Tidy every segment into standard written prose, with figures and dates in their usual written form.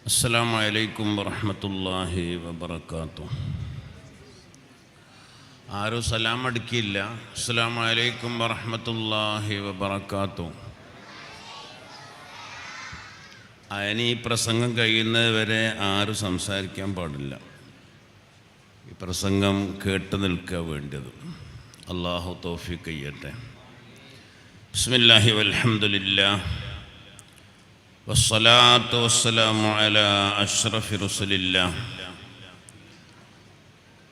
അസ്സലാമു അലൈക്കും വറഹ്മത്തുള്ളാഹി വബറകാതുഹു. ആരും സലാം അടിക്കില്ല. അസ്സലാമു അലൈക്കും വറഹ്മത്തുള്ളാഹി വബറകാതുഹു. അതിന് ഈ പ്രസംഗം കഴിയുന്നത് വരെ ആരും സംസാരിക്കാൻ പാടില്ല. ഈ പ്രസംഗം കേട്ട് നിൽക്കുക വേണ്ടത്. അല്ലാഹു തൗഫീഖ് ചെയ്യട്ടെ. ബിസ്മില്ലാഹി വൽഹംദുലില്ലാഹ് വസ്സലാത്തു വസ്സലാമു അലാ അഷ്റഫി റസൂലില്ലാഹ്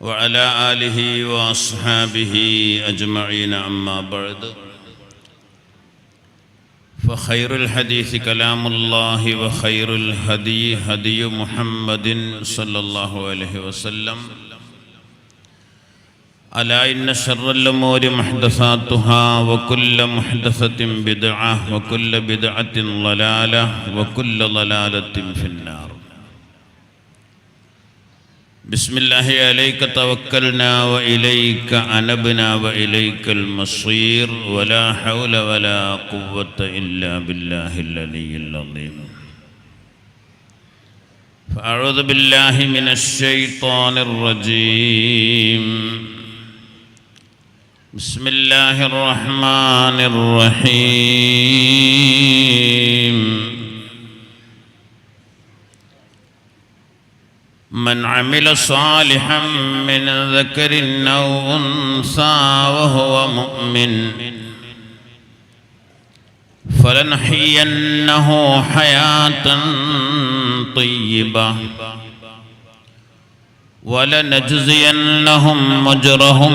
വഅലാ ആലിഹി വഅസ്ഹാബിഹി അജ്മഈന അമ്മാ ബഅദ്. ഫഖൈറുൽ ഹദീസ് കലാമുല്ലാഹി വഖൈറുൽ ഹദീ ഹദിയു മുഹമ്മദിൻ സ്വല്ലല്ലാഹു അലൈഹി വസല്ലം. അലാ ഇന്ന ശർറൽ ഉമൂരി മുഹ്ദസാത്തുഹാ വകുല്ല മുഹ്ദസത്തിൻ ബിദ്അ വകുല്ല ബിദ്അത്തിൻ ളലാല വകുല്ല ളലാലത്തിൻ ഫിന്നാർ. ബിസ്മില്ലാഹി അലൈക തവക്കൽനാ വഇലൈക അനബ്നാ വഇലൈകൽ മസീർ വലാ ഹൗല വലാ ഖുവ്വത ഇല്ലാ ബില്ലാഹിൽ അലിയ്യിൽ അളീം. ഫഅഊദു ബില്ലാഹി മിനശ് ശൈത്വാനിർ റജീം. ബിസ്മില്ലാഹിർ റഹ്മാനിർ റഹീം. من عمل صالحا من ذكر أو أنثى وهو مؤمن فلنحيينه حياة طيبة ولنجزينهم أجرهم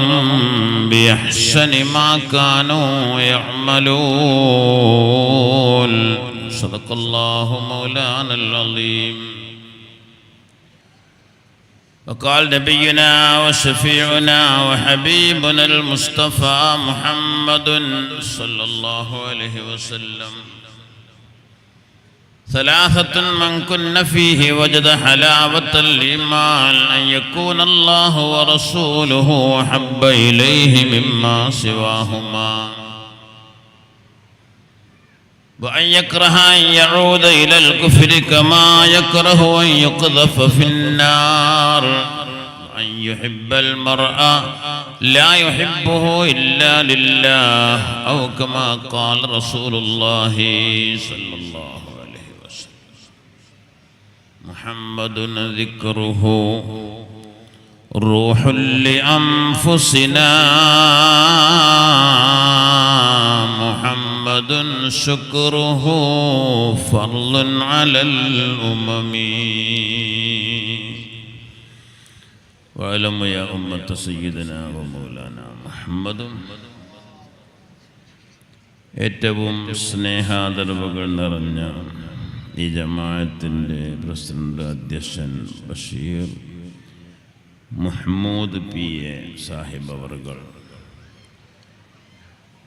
بأحسن ما كانوا يعملون. صدق الله مولانا العظيم. وقال نبينا وشفيعنا وحبيبنا المصطفى محمد صلى الله عليه وسلم: ثلاثة من كن فيه وجد حلاوة الإيمان أن يكون الله ورسوله أحب إليه مما سواهما وأن يكره أن يعود إلى الكفر كما يكره أن يقذف في النار وأن يحب المرء لا يحبه إلا لله أو كما قال رسول الله صلى الله عليه وسلم. محمد ذكره روح لأنفسنا محمد شكره فرض على الأمم. واعلموا يا أمة سيدنا ومولانا محمد. ഏറ്റവും സ്നേഹാദരവുകൾ നിറഞ്ഞ ഈ ജമാഅത്തിൻ്റെ പ്രസിഡന്റ് അധ്യക്ഷൻ ബഷീർ മുഹമ്മദ് പി എ സാഹിബ് അവർകൾ,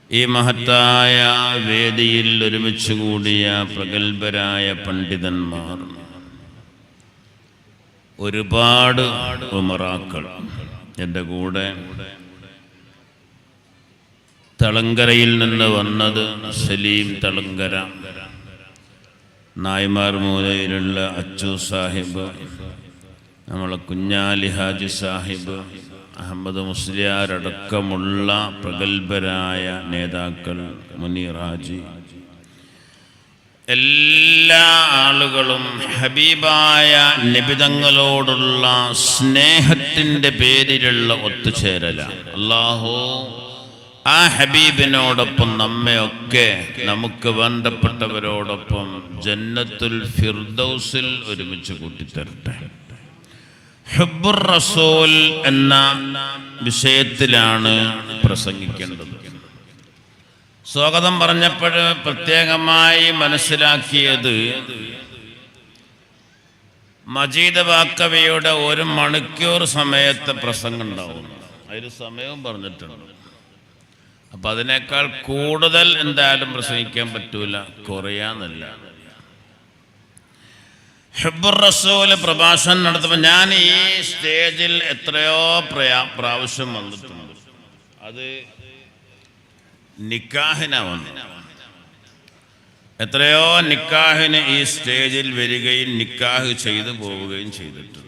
ഈ മഹത്തായ വേദിയിൽ ഒരുമിച്ച് കൂടിയ പ്രഗത്ഭരായ പണ്ഡിതന്മാർ, ഒരുപാട് ഉമറാക്കൾ, എൻ്റെ കൂടെ തളങ്കരയിൽ നിന്ന് വന്നത് സലീം തളങ്കര, നായ്മാർ മൂലയിലുള്ള അച്ചു സാഹിബ്, നമ്മളെ കുഞ്ഞാലി ഹാജി സാഹിബ്, അഹമ്മദ് മുസ്ലിയാരടക്കമുള്ള പ്രഗത്ഭരായ നേതാക്കൾ, മുനീർ ഹാജി, എല്ലാ ആളുകളും ഹബീബായ നബിതങ്ങളോടുള്ള സ്നേഹത്തിൻ്റെ പേരിലുള്ള ഒത്തുചേരലാണ്. അല്ലാഹു ആ ഹബീബിനോടൊപ്പം നമ്മയൊക്കെ നമുക്ക് ബന്ധപ്പെട്ടവരോടൊപ്പം ജന്നത്തുൽ ഫിർദൗസിൽ ഒരുമിച്ച് കൂട്ടിത്തരട്ടെ. ഹുബ്ബുർ റസൂൽ എന്ന വിഷയത്തിലാണ് പ്രസംഗിക്കേണ്ടത്. സ്വാഗതം പറഞ്ഞപ്പോൾ പ്രത്യേകമായി മനസ്സിലാക്കിയത്, മജീദ് ബാക്കവിയുടെ 1 മണിക്കൂർ സമയത്തെ പ്രസംഗം ഉണ്ടാവും. അതിന് സമയവും പറഞ്ഞിട്ടുണ്ട്. അപ്പം അതിനേക്കാൾ കൂടുതൽ എന്തായാലും പ്രസംഗിക്കാൻ പറ്റൂല, കുറയാന്നല്ല. ഹുബ്ബുർ റസൂൽ പ്രഭാഷണം നടത്തുമ്പോൾ ഞാൻ ഈ സ്റ്റേജിൽ എത്രയോ പ്രാവശ്യം വന്നിട്ടുണ്ട്. അത് നിക്കാഹിനാ വന്നത്. എത്രയോ നിക്കാഹിന് ഈ സ്റ്റേജിൽ വരികയും നിക്കാഹ് ചെയ്തു പോവുകയും ചെയ്തിട്ടുണ്ട്.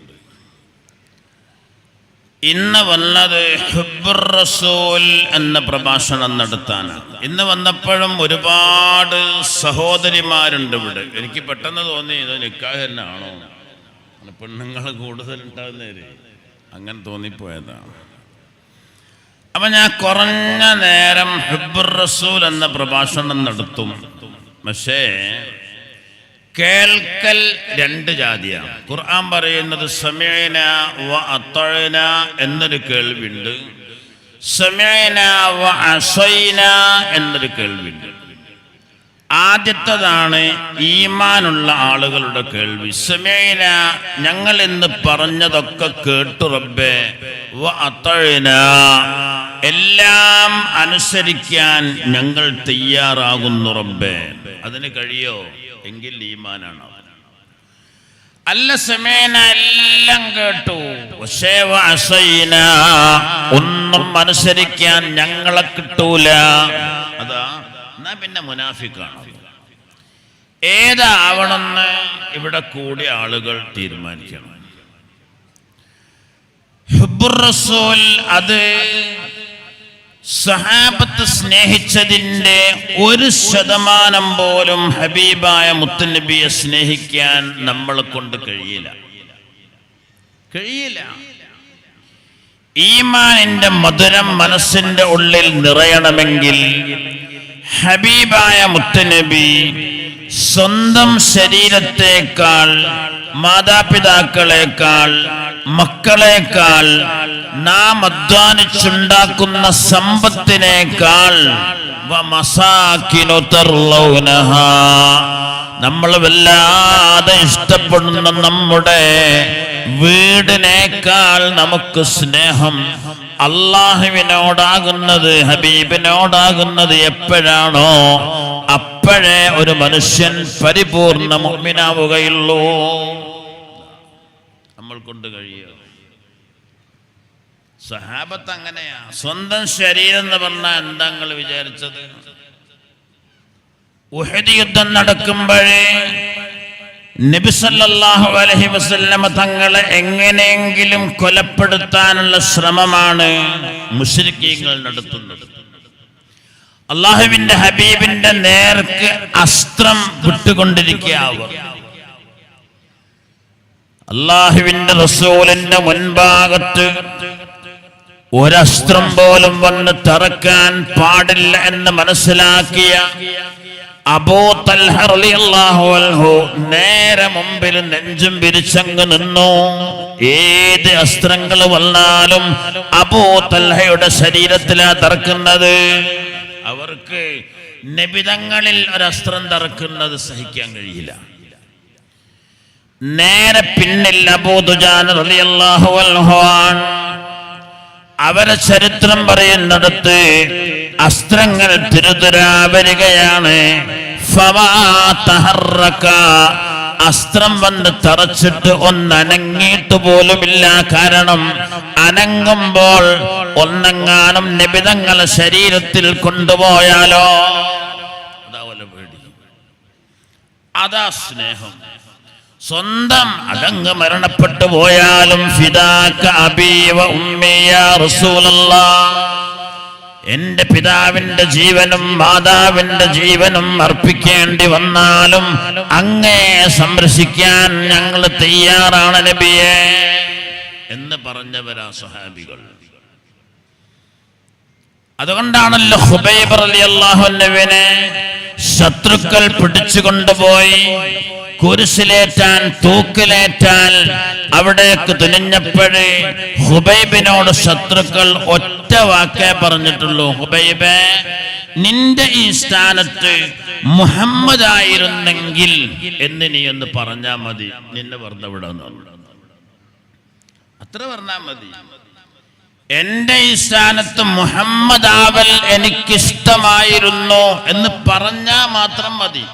ഇന്ന് വന്നത് ഹുബ്ബുർ റസൂൽ എന്ന പ്രഭാഷണം നടത്താനാണ്. ഇന്ന് വന്നപ്പോഴും ഒരുപാട് സഹോദരിമാരുണ്ട് ഇവിടെ. എനിക്ക് പെട്ടെന്ന് തോന്നി ഇത് നിക്കാഹ് തന്നെ ആണോ, പെണ്ണുങ്ങൾ കൂടുതലുണ്ടാകുന്നവര്, അങ്ങനെ തോന്നിപ്പോയതാണ്. അപ്പം ഞാൻ കുറഞ്ഞ നേരം ഹുബ്ബുർ റസൂൽ എന്ന പ്രഭാഷണം നടത്തും. പക്ഷേ കേൾക്കൽ രണ്ട് ജാതിയാണ്. ഖുർആൻ പറയുന്നത് സമീഅന വ അത്വഅന എന്നൊരു കേൾവിയുണ്ട്, സമീഅന വ അസൈന എന്നൊരു കേൾവിയുണ്ട്. ആദ്യത്തേതാണ് ഈമാനുള്ള ആളുകളുടെ കേൾവി. സമീഅന, ഞങ്ങൾ ഇന്ന് പറഞ്ഞതൊക്കെ കേട്ടു റബ്ബേ, വ അത്വഅന, എല്ലാം അനുസരിക്കാൻ ഞങ്ങൾ തയ്യാറാകുന്നു റബ്ബേ. അതിന് കഴിയോ എങ്കിൽ ഈമാനാണ്. അല്ല സമേന, എല്ലാം കേട്ടു, പക്ഷേ വഅസൈന, ഒന്നും അനുസരിക്കാൻ ഞങ്ങളെ കിട്ടൂല. അതാ എന്നാ പിന്നെ മുനാഫിക്കാണ്. ഏതാവണമെന്ന് ഇവിടെ കൂടിയ ആളുകൾ തീരുമാനിക്കണം. ഹുബ്ബുർ റസൂൽ അത് സഹാബത്ത് സ്നേഹിച്ചതിൻ്റെ 1% പോലും ഹബീബായ മുത്തുനബിയെ സ്നേഹിക്കാൻ നമ്മളെ കൊണ്ട് കഴിയില്ല. ഈമാനിന്റെ മധുരം മനസ്സിന്റെ ഉള്ളിൽ നിറയണമെങ്കിൽ ഹബീബായ മുത്തുനബി സ്വന്തം ശരീരത്തെക്കാൾ, മാതാപിതാക്കളെക്കാൾ, മക്കളെക്കാൾ, നാം അധ്വാനിച്ചുണ്ടാക്കുന്ന സമ്പത്തിനേക്കാൾ, നമ്മൾ വല്ലാതെ ഇഷ്ടപ്പെടുന്ന നമ്മുടെ വീടിനേക്കാൾ നമുക്ക് സ്നേഹം അള്ളാഹുവിനോടാകുന്നത്, ഹബീബിനോടാകുന്നത് എപ്പോഴാണോ അപ്പോഴേ ഒരു മനുഷ്യൻ പരിപൂർണ മുഅ്മിനാവുകയുള്ളൂ. നമ്മൾ കൊണ്ട് കഴിയുക. സഹാബത്ത് അങ്ങനെയാ. സ്വന്തം ശരീരം എന്ന് പറഞ്ഞാൽ എന്താ നിങ്ങൾ വിചാരിച്ചത്? ഉഹദ് യുദ്ധം നടക്കുമ്പോഴേ നബി സല്ലല്ലാഹു അലൈഹി വസല്ലമ തങ്ങളെ എങ്ങനെയെങ്കിലും കൊലപ്പെടുത്താനുള്ള ശ്രമമാണ് മുശ്രിക്കീങ്ങൾ നടത്തുന്നത്. അള്ളാഹുവിന്റെ ഹബീബിന്റെ നേർക്ക് അസ്ത്രം വിട്ടുകൊണ്ടിരിക്കുക. അള്ളാഹുവിന്റെ റസൂലിന്റെ മുൻഭാഗത്ത് ഒരസ്ത്രം പോലും വന്ന് തറക്കാൻ പാടില്ല എന്ന് മനസ്സിലാക്കിയ അബൂ തൽഹ റളിയല്ലാഹു അൻഹു നേരെ മുമ്പിൽ നെഞ്ചും വിരിച്ചങ്ങ് നിന്നു. ഏത് അസ്ത്രങ്ങൾ വന്നാലും അബൂ തൽഹയുടെ ശരീരത്തിലാ തറക്കുന്നത്. അവർക്ക് നബിതങ്ങളിൽ ഒരസ്ത്രം തറക്കുന്നത് സഹിക്കാൻ കഴിയില്ല. നേരെ പിന്നിൽ അബൂ ദുജാന റളിയല്ലാഹു അൻഹു. അവരെ ചരിത്രം പറയുന്നിടത്ത് അസ്ത്രങ്ങൾ തിരുതുരാ വരികയാണ്. അസ്ത്രം വന്ന് തറച്ചിട്ട് ഒന്നനങ്ങിയിട്ട് പോലുമില്ല. കാരണം അനങ്ങുമ്പോൾ ഒന്നെങ്ങാനും നിബിതങ്ങളെ ശരീരത്തിൽ കൊണ്ടുപോയാലോ, അതാ സ്നേഹം. സ്വന്തം അതങ്ങ് മരണപ്പെട്ടു പോയാലും ഫിദാക അബീ വ ഉമ്മി യാ റസൂലല്ലാഹ്, എന്റെ പിതാവിന്റെ ജീവനും മാതാവിന്റെ ജീവനും അർപ്പിക്കേണ്ടി വന്നാലും അങ്ങേ സംരക്ഷിക്കാൻ ഞങ്ങൾ തയ്യാറാണ് നബിയേ എന്ന് പറഞ്ഞവരാ സ്വഹാബികൾ. അതുകൊണ്ടാണല്ലോ ഖുബൈബ് റളിയല്ലാഹു അൻഹുവിനെ ശത്രുക്കൾ പിടിച്ചു കൊണ്ടുപോയി കുരിശിലേറ്റാൻ, തൂക്കിലേറ്റാൻ അവിടേക്ക് തുനിഞ്ഞപ്പോഴേ ഖുബൈബിനോട് ശത്രുക്കൾ ഒറ്റ വാക്കേ പറഞ്ഞിട്ടുള്ളൂ: ഖുബൈബേ, നിന്റെ ഈ സ്ഥാനത്ത് മുഹമ്മദ് ആയിരുന്നെങ്കിൽ എന്ന് നീ ഒന്ന് പറഞ്ഞാ മതി, നിന്നെ വെറുതെ വിടാന്ന്. അത്ര പറഞ്ഞാ മതി. എന്റെ ഈ സ്ഥാനത്ത് മുഹമ്മദ് ആവൽ എനിക്കിഷ്ടമായിരുന്നു എന്ന് പറഞ്ഞാ മാത്രം മതി.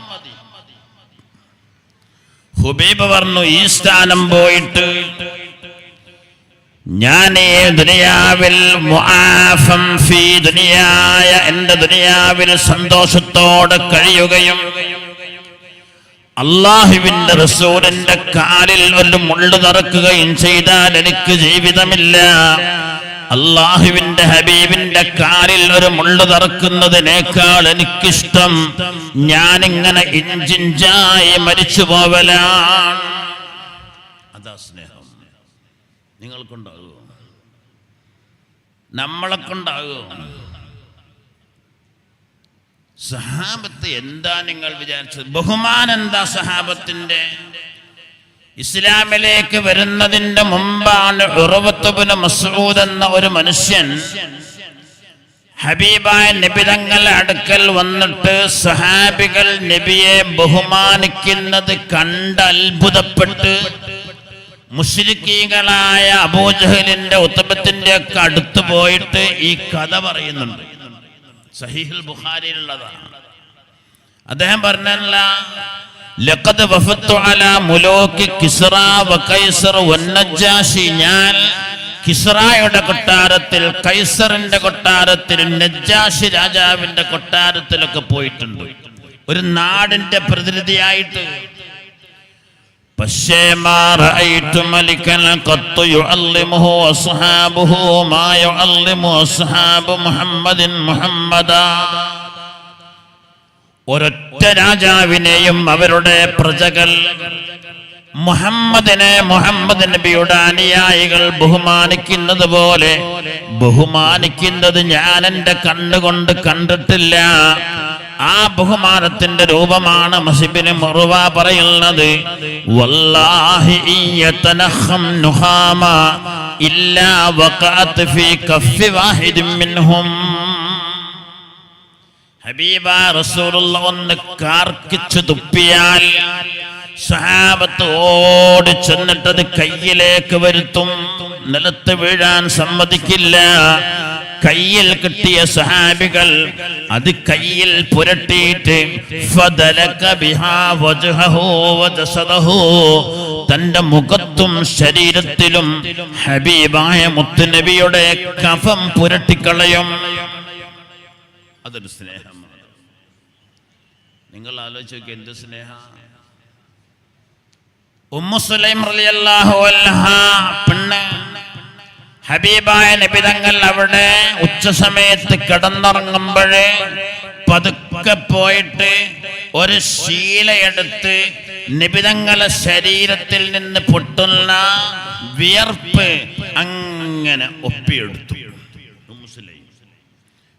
ഹുബൈബ് പറഞ്ഞു, ഈ സ്ഥാനം പോയിട്ട് ഞാൻ ദുനിയാവിൽ മുആഫം ഫീ ദുനിയായ, എന്റെ ദുനിയാവിൽ സന്തോഷത്തോടെ കഴിയുകയും അള്ളാഹുവിന്റെ റസൂലിന്റെ കാലിൽ ഒരു മുള്ളു തറക്കുകയും ചെയ്താൽ എനിക്ക് ജീവിതമില്ല. അള്ളാഹുവിന്റെ ഹബീബിന്റെ കാലിൽ ഒരു മുള്ളു തറക്കുന്നതിനേക്കാൾ എനിക്കിഷ്ടം ഞാനിങ്ങനെ ഇഞ്ചിഞ്ചായി മരിച്ചു പോവലാണ്. അതാ സ്നേഹം. നിങ്ങൾക്കുണ്ടാകുമോ? നമ്മളെ കൊണ്ടാകുമോ? സഹാബത്ത് എന്താ നിങ്ങൾ വിചാരിച്ചത്? ബഹുമാനം എന്താ സഹാബത്തിന്റെ? ഇസ്ലാമിലേക്ക് വരുന്നതിന്റെ മുമ്പാണ് ഉർവത്ത് ഇബ്നു മസ്ഊദ് എന്ന ഒരു മനുഷ്യൻ ഹബീബായ നബി തങ്ങളുടെ അടുക്കൽ വന്നിട്ട് സഹാബികൾ നബിയെ ബഹുമാനിക്കുന്നത് കണ്ട് അത്ഭുതപ്പെട്ട് മുശ്രിക്കീകളായ അബൂജഹലിന്റെ ഉത്ബത്തിന്റെ ഒക്കെ അടുത്ത് പോയിട്ട് ഈ കഥ പറയുന്നുണ്ട്. സഹീഹുൽ ബുഖാരിയിലുള്ളതാണ്. അദ്ദേഹം പറഞ്ഞല്ല, ലഖദ് വഫത്തു അലാ മുലൂകി കിസ്റ വ കൈസർ വന്നജാശി. ഞാൻ കിസ്റായുടെ കൊട്ടാരത്തിൽ, കൈസറിന്റെ കൊട്ടാരത്തിൽ, നജാശി രാജാവിന്റെ കൊട്ടാരത്തിലൊക്കെ പോയിട്ടുണ്ട്, ഒരു നാടിന്റെ പ്രതിനിധിയായിട്ട്. പക്ഷേ മാ റഅയ്തു മലികൻ ഖത്തു യുഅല്ലിമുഹു അസ്ഹാബുഹു മാ യുഅല്ലിമു അസ്ഹാബു മുഹമ്മദിൻ മുഹമ്മദാ. ഒരൊറ്റ രാജാവിനെയും അവരുടെ പ്രജകൾ മുഹമ്മദ് നബിയുടെ അനുയായികൾ ബഹുമാനിക്കുന്നത് പോലെ ബഹുമാനിക്കുന്നത് ഞാൻ എൻ്റെ കണ്ണുകൊണ്ട് കണ്ടിട്ടില്ല. ആ ബഹുമാനത്തിന്റെ രൂപമാണ് മസ്ഇബ്നു മുർവ പറയുന്നത്, വല്ലാഹി യതനഖം നുഹാമ ഇല്ലാ വഖഅത് ഫീ കഫി വാഹിദിൻ മിൻഹും. ഹബീബ റസൂലുള്ളാഹി ഒന്ന് കാർക്കിച്ചു തുപ്പിയാൽ സഹാബത്ത് ഓടി ചെന്നിട്ടത് കയ്യിലേക്ക് വരുത്തും, നിലത്ത് വീഴാൻ സമ്മതിക്കില്ല. കയ്യിൽ കിട്ടിയ സഹാബികൾ അത് കയ്യിൽ പുരട്ടിയിട്ട് ഫദലക ബിഹാ വജ്ഹഹു വജസദഹു, തന്റെ മുഖത്തും ശരീരത്തിലും ഹബീബായ മുത്തുനബിയുടെ കഫം പുരട്ടിക്കളയും. അതൊരു സ്നേഹമാണ്. നിങ്ങൾ ആലോചിച്ച് നോക്കി, എന്ത് സ്നേഹ. ഉമ്മു സുലൈം റളിയല്ലാഹു അൻഹ പെണ്ണ്, ഹബീബായ നബി തങ്ങൾ അവിടെ ഉച്ച സമയത്ത് കിടന്നുറങ്ങുമ്പോഴേ പതുക്കെ പോയിട്ട് ഒരു ശീലയെടുത്ത് നബി തങ്ങളുടെ ശരീരത്തിൽ നിന്ന് പൊട്ടുന്ന വിയർപ്പ് അങ്ങനെ ഒപ്പിയെടുത്തു.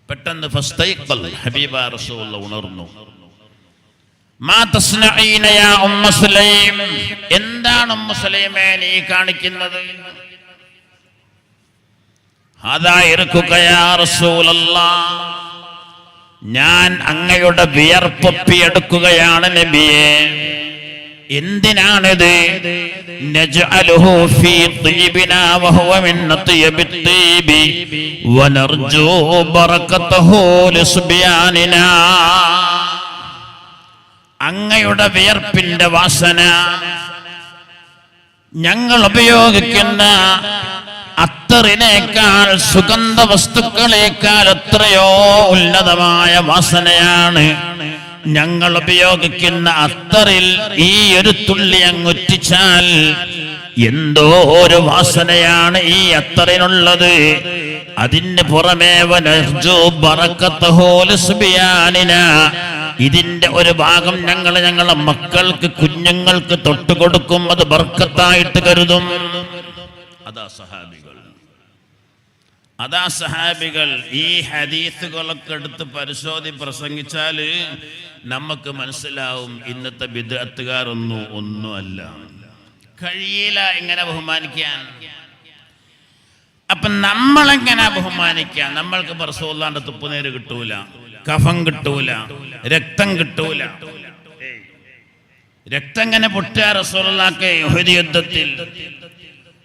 പെട്ടെന്ന് ഫസ്തൈഖൽ, ഹബീബ റസൂലുള്ളാഹി ഉണർന്നു. മാ തസ്നഈന യാ ഉമ്മു സുലൈം, എന്താണ് ഉമ്മു സുലൈമേ നീ കാണിക്കുന്നത്? ഹാദാ ഇർകുക യാ റസൂലല്ലാഹ്, ഞാൻ അങ്ങയുടെ വിയർപ്പൊപ്പിയെടുക്കുകയാണ് നബിയെ. എന്തിനാണിത്? നജ്അലുഹു ഫീ തീബിനാ വഹുവ മിൻ അത്യബിത് തീബി വനർജു ബറകതഹു ലിസ്ബിയാനിനാ. അങ്ങയുടെ വിയർപ്പിന്റെ വാസന ഞങ്ങൾ ഉപയോഗിക്കുന്ന അത്തറിനേക്കാൾ, സുഗന്ധ വസ്തുക്കളേക്കാൾ എത്രയോ ഉന്നതമായ വാസനയാണ് ഞങ്ങൾ ഉപയോഗിക്കുന്ന അത്തറിൽ. ഈ ഒരു തുള്ളി അങ്ങൊറ്റിച്ചാൽ എന്തോ ഒരു വാസനയാണ് ഈ അത്തറിനുള്ളത്. അതിന് പുറമേ വനർജു ബറകതഹു ലിസ്ബിയാനിനാ, ഇതിന്റെ ഒരു ഭാഗം ഞങ്ങളെ മക്കൾക്ക്, കുഞ്ഞുങ്ങൾക്ക് തൊട്ടുകൊടുക്കും, അത് ബർക്കത്തായിട്ട് കരുതും. അതാ സഹാബികൾ, അതാ സഹാബികൾ. ഈ ഹദീസുകളൊക്കെ എടുത്ത് പ്രസംഗിച്ചാൽ നമുക്ക് മനസ്സിലാവും ഇന്നത്തെ ബിദ്അത്തുകാരൊന്നും കഴിയില്ല ഇങ്ങനെ ബഹുമാനിക്കാൻ. അപ്പൊ നമ്മളെങ്ങനെ ബഹുമാനിക്കാൻ? നമ്മൾക്ക് റസൂലുള്ളാഹിന്റെ തുപ്പുനീര് കിട്ടൂല, കഫം കിട്ടൂല, രക്തം കിട്ടൂല. രക്തം എങ്ങനെ പൊട്ടുക? റസൂലുള്ളാഹിക്ക് ഉഹദ് യുദ്ധത്തിൽ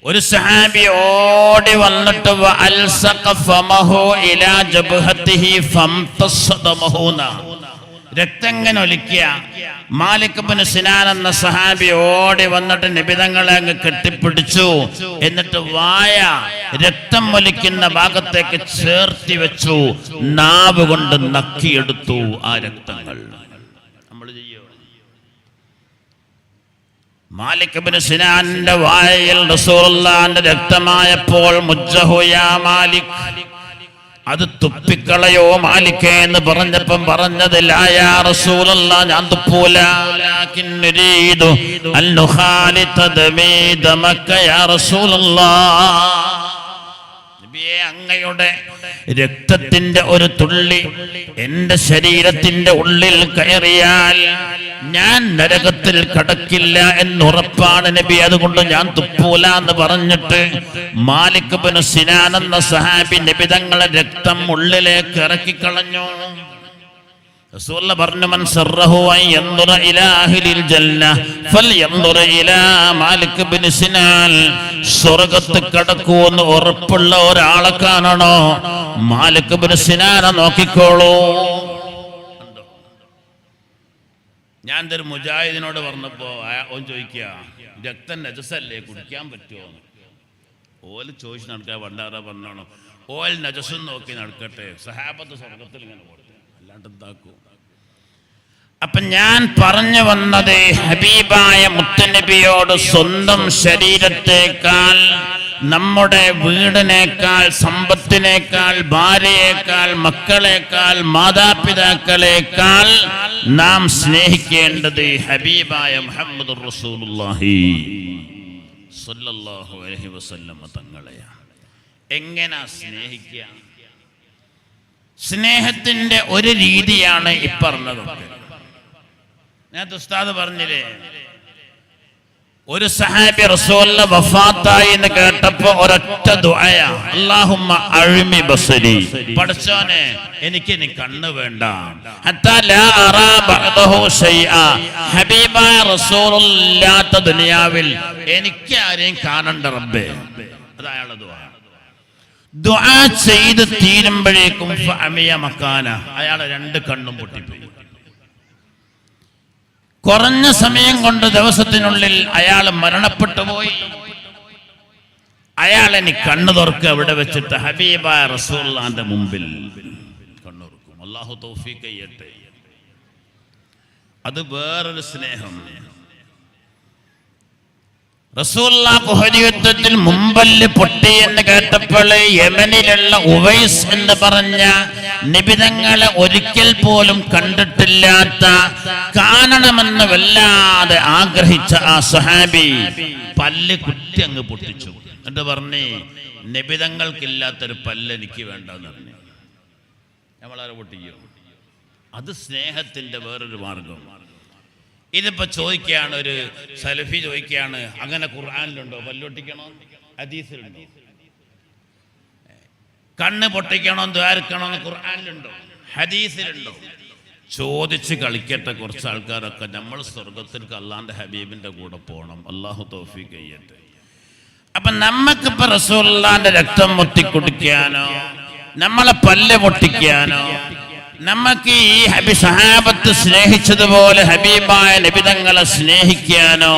ഒരു സഹാബി ഓടി വന്നിട്ട് രക്തം ഇങ്ങനെ ഒലിക്കുക. മാലിക് ഇബ്നു സിനാൻ എന്ന സഹാബി ഓടി വന്നിട്ട് നബി തങ്ങളെ അങ്ങ് കെട്ടിപ്പിടിച്ചു. എന്നിട്ട് വായ രക്തം ഒലിക്കുന്ന ഭാഗത്തേക്ക് ചേർത്തി വെച്ചു, നാവ് കൊണ്ട് നക്കിയെടുത്തു ആ രക്തങ്ങൾ. നമ്മൾ ചെയ്യോ? മാലിക് ഇബ്നു സിനാന്റെ വായിൽ റസൂലുള്ളാഹിന്റെ രക്തമായപ്പോൾ മുജ്ജഹു യാ മാലിക്, അത് തുപ്പിക്കളയോ മാലിക്കേ എന്ന് പറഞ്ഞപ്പം പറഞ്ഞത് ലാ യാ റസൂലല്ലാഹ്, ഞാൻ തുപ്പൂല, ലാകിൻ നുരീദു അൻ നുഖാലിത ദമീ ദമക യാ റസൂലല്ലാഹ്. നബിയേ, അങ്ങയുടെ രക്തത്തിന്റെ ഒരു തുള്ളി എന്റെ ശരീരത്തിന്റെ ഉള്ളിൽ കയറിയാൽ ഞാൻ നരകത്തിൽ കടക്കില്ല എന്നുറപ്പാണ് നബി, അതുകൊണ്ട് ഞാൻ തുപ്പൂല എന്ന് പറഞ്ഞിട്ട് മാലിക് ഇബ്നു സിനാൻ എന്ന സഹാബി നബി തങ്ങളെ രക്തം ഉള്ളിലേക്ക് ഇറക്കിക്കളഞ്ഞു. റസൂൽ പറഞ്ഞു, മൻ സറഹു അൻ യൻദുറ ഇലാ അഹ്ലിൽ ജന്ന ഫൽയൻദുറ ഇലാ മാലിക് ഇബ്നു സിനാൻ. സ്വർഗ്ഗത്തിൽ കടക്കുമെന്ന് ഉറപ്പുള്ള ഒരാളെ കാണണോ, മാലിക് ഇബ്നു സിനാനെ നോക്കിക്കോളൂ. ഞാൻ ഒരു മുജാഹിദിനോട് പറഞ്ഞപ്പോ ഓൻ ചോദിക്കുക, രക്തം നജസല്ലേ, കുടിക്കാൻ പറ്റുമോ? ഓല് ചോദിച്ചു നടക്കുക, വണ്ടാറ പറഞ്ഞാണോ, ഓൽ നജസും നോക്കി നടക്കട്ടെ, സഹാബത്ത് സ്വർഗത്തിൽ ഇങ്ങനെ പോട്ടെ, അല്ലാണ്ട് എന്താക്കൂ. അപ്പൊ ഞാൻ പറഞ്ഞു വന്നത്, ഹബീബായ മുത്തുനബിയോട് സ്വന്തം ശരീരത്തേക്കാൾ, നമ്മുടെ വീടിനേക്കാൾ, സമ്പത്തിനേക്കാൾ, ഭാര്യയേക്കാൾ, മക്കളേക്കാൾ, മാതാപിതാക്കളേക്കാൾ നാം സ്നേഹിക്കേണ്ടത് ഹബീബായ മുഹമ്മദുർ റസൂലുള്ളാഹി സ്വല്ലല്ലാഹു അലൈഹി വസല്ലം തങ്ങളെയാണ്. എങ്ങനെ സ്നേഹിക്കുക? സ്നേഹത്തിന്റെ ഒരു രീതിയാണ് ഇപ്പറഞ്ഞതൊക്കെ. നേരത്തെ ഉസ്താദ് പറഞ്ഞില്ലേ, ഒരു സഹാബി റസൂലിന്റെ വഫാത്തായി എന്ന് കേട്ടപ്പോ ഒരൊറ്റ ദുആയ, അല്ലാഹുമ്മ അഴ്മി ബസരി, പടച്ചോനെ എനിക്ക് നീ കണ്ണ് വേണ്ട, ഹത്താ ലാ അറാ ബഅദഹു ശൈആ, ഹബീബായ റസൂലുള്ളാഹിന്റെ ദുനിയാവിൽ എനിക്ക് ആരെയും കാണണ്ട റബ്ബേ. അത് അയാളുടെ ദുആ. ദുആ ചെയ്ത് തീരുമ്പോഴേക്കും ഫഅമിയ മക്കാന, അയാളെ രണ്ട് കണ്ണും പൊട്ടിപ്പോയി. കുറഞ്ഞ സമയം കൊണ്ട്, ദിവസത്തിനുള്ളിൽ അയാൾ മരണപ്പെട്ടു പോയി. അയാളെനി കണ്ണു തുറക്കുക അവിടെ വെച്ചിട്ട് ഹബീബായ റസൂലുള്ളാഹിന്റെ മുമ്പിൽ കണ്ണുറക്കും. അല്ലാഹു തൗഫീഖ് ചെയ്യട്ടെ. അത് വേറൊരു സ്നേഹം. റസൂലുള്ളാഹി ഉഹദ് യുദ്ധത്തിൽ മുമ്പല്ല് പൊട്ടി എന്ന് കേട്ടപ്പോൾ യമനിലുള്ള ഉവൈസ് എന്ന് പറഞ്ഞ നിബിതങ്ങളെ ഒരിക്കൽ പോലും കണ്ടിട്ടില്ലാത്ത, കാണണമെന്ന് വല്ലാതെ ആഗ്രഹിച്ച ആ സഹാബി പല്ല് കുത്തി അങ്ങ് പൊട്ടിച്ചു. എന്നിട്ട് പറഞ്ഞേ, നിബിതങ്ങൾക്കില്ലാത്തൊരു പല്ല് എനിക്ക് വേണ്ടെന്ന് പറഞ്ഞു. നമ്മളാരെ പൊട്ടിക്കും? അത് സ്നേഹത്തിന്റെ വേറൊരു മാർഗം. ഇതിപ്പോ ചോദിക്കുകയാണ്, ഒരു സലഫി ചോദിക്കുകയാണ്, അങ്ങനെ ഖുർആനിലുണ്ടോ പല്ലൊട്ടിക്കണോ, ഹദീസിലുണ്ടോ? കണ്ണ് പൊട്ടിക്കണോ, ദ്വാരക്കണോ എന്ന് ഖുർആനിലുണ്ടോ, ഹദീസിലുണ്ടോ? ചോദിച്ച് കളിക്കട്ടെ കുറച്ച് ആൾക്കാരൊക്കെ. നമ്മൾ സ്വർഗത്തിലേക്ക് അള്ളാന്റെ ഹബീബിന്റെ കൂടെ പോകണം. അള്ളാഹു തൗഫീഖ് ചെയ്യട്ടെ. അപ്പൊ നമുക്കിപ്പോ റസൂലുള്ളാഹിന്റെ രക്തം മുത്തിക്കുടിക്കാനോ, നമ്മളെ പല്ല് പൊട്ടിക്കാനോ, നമുക്ക് ഈ സഹാബത്ത് സ്നേഹിച്ചതുപോലെ ഹബീബായ നബിതങ്ങളെ സ്നേഹിക്കാനോ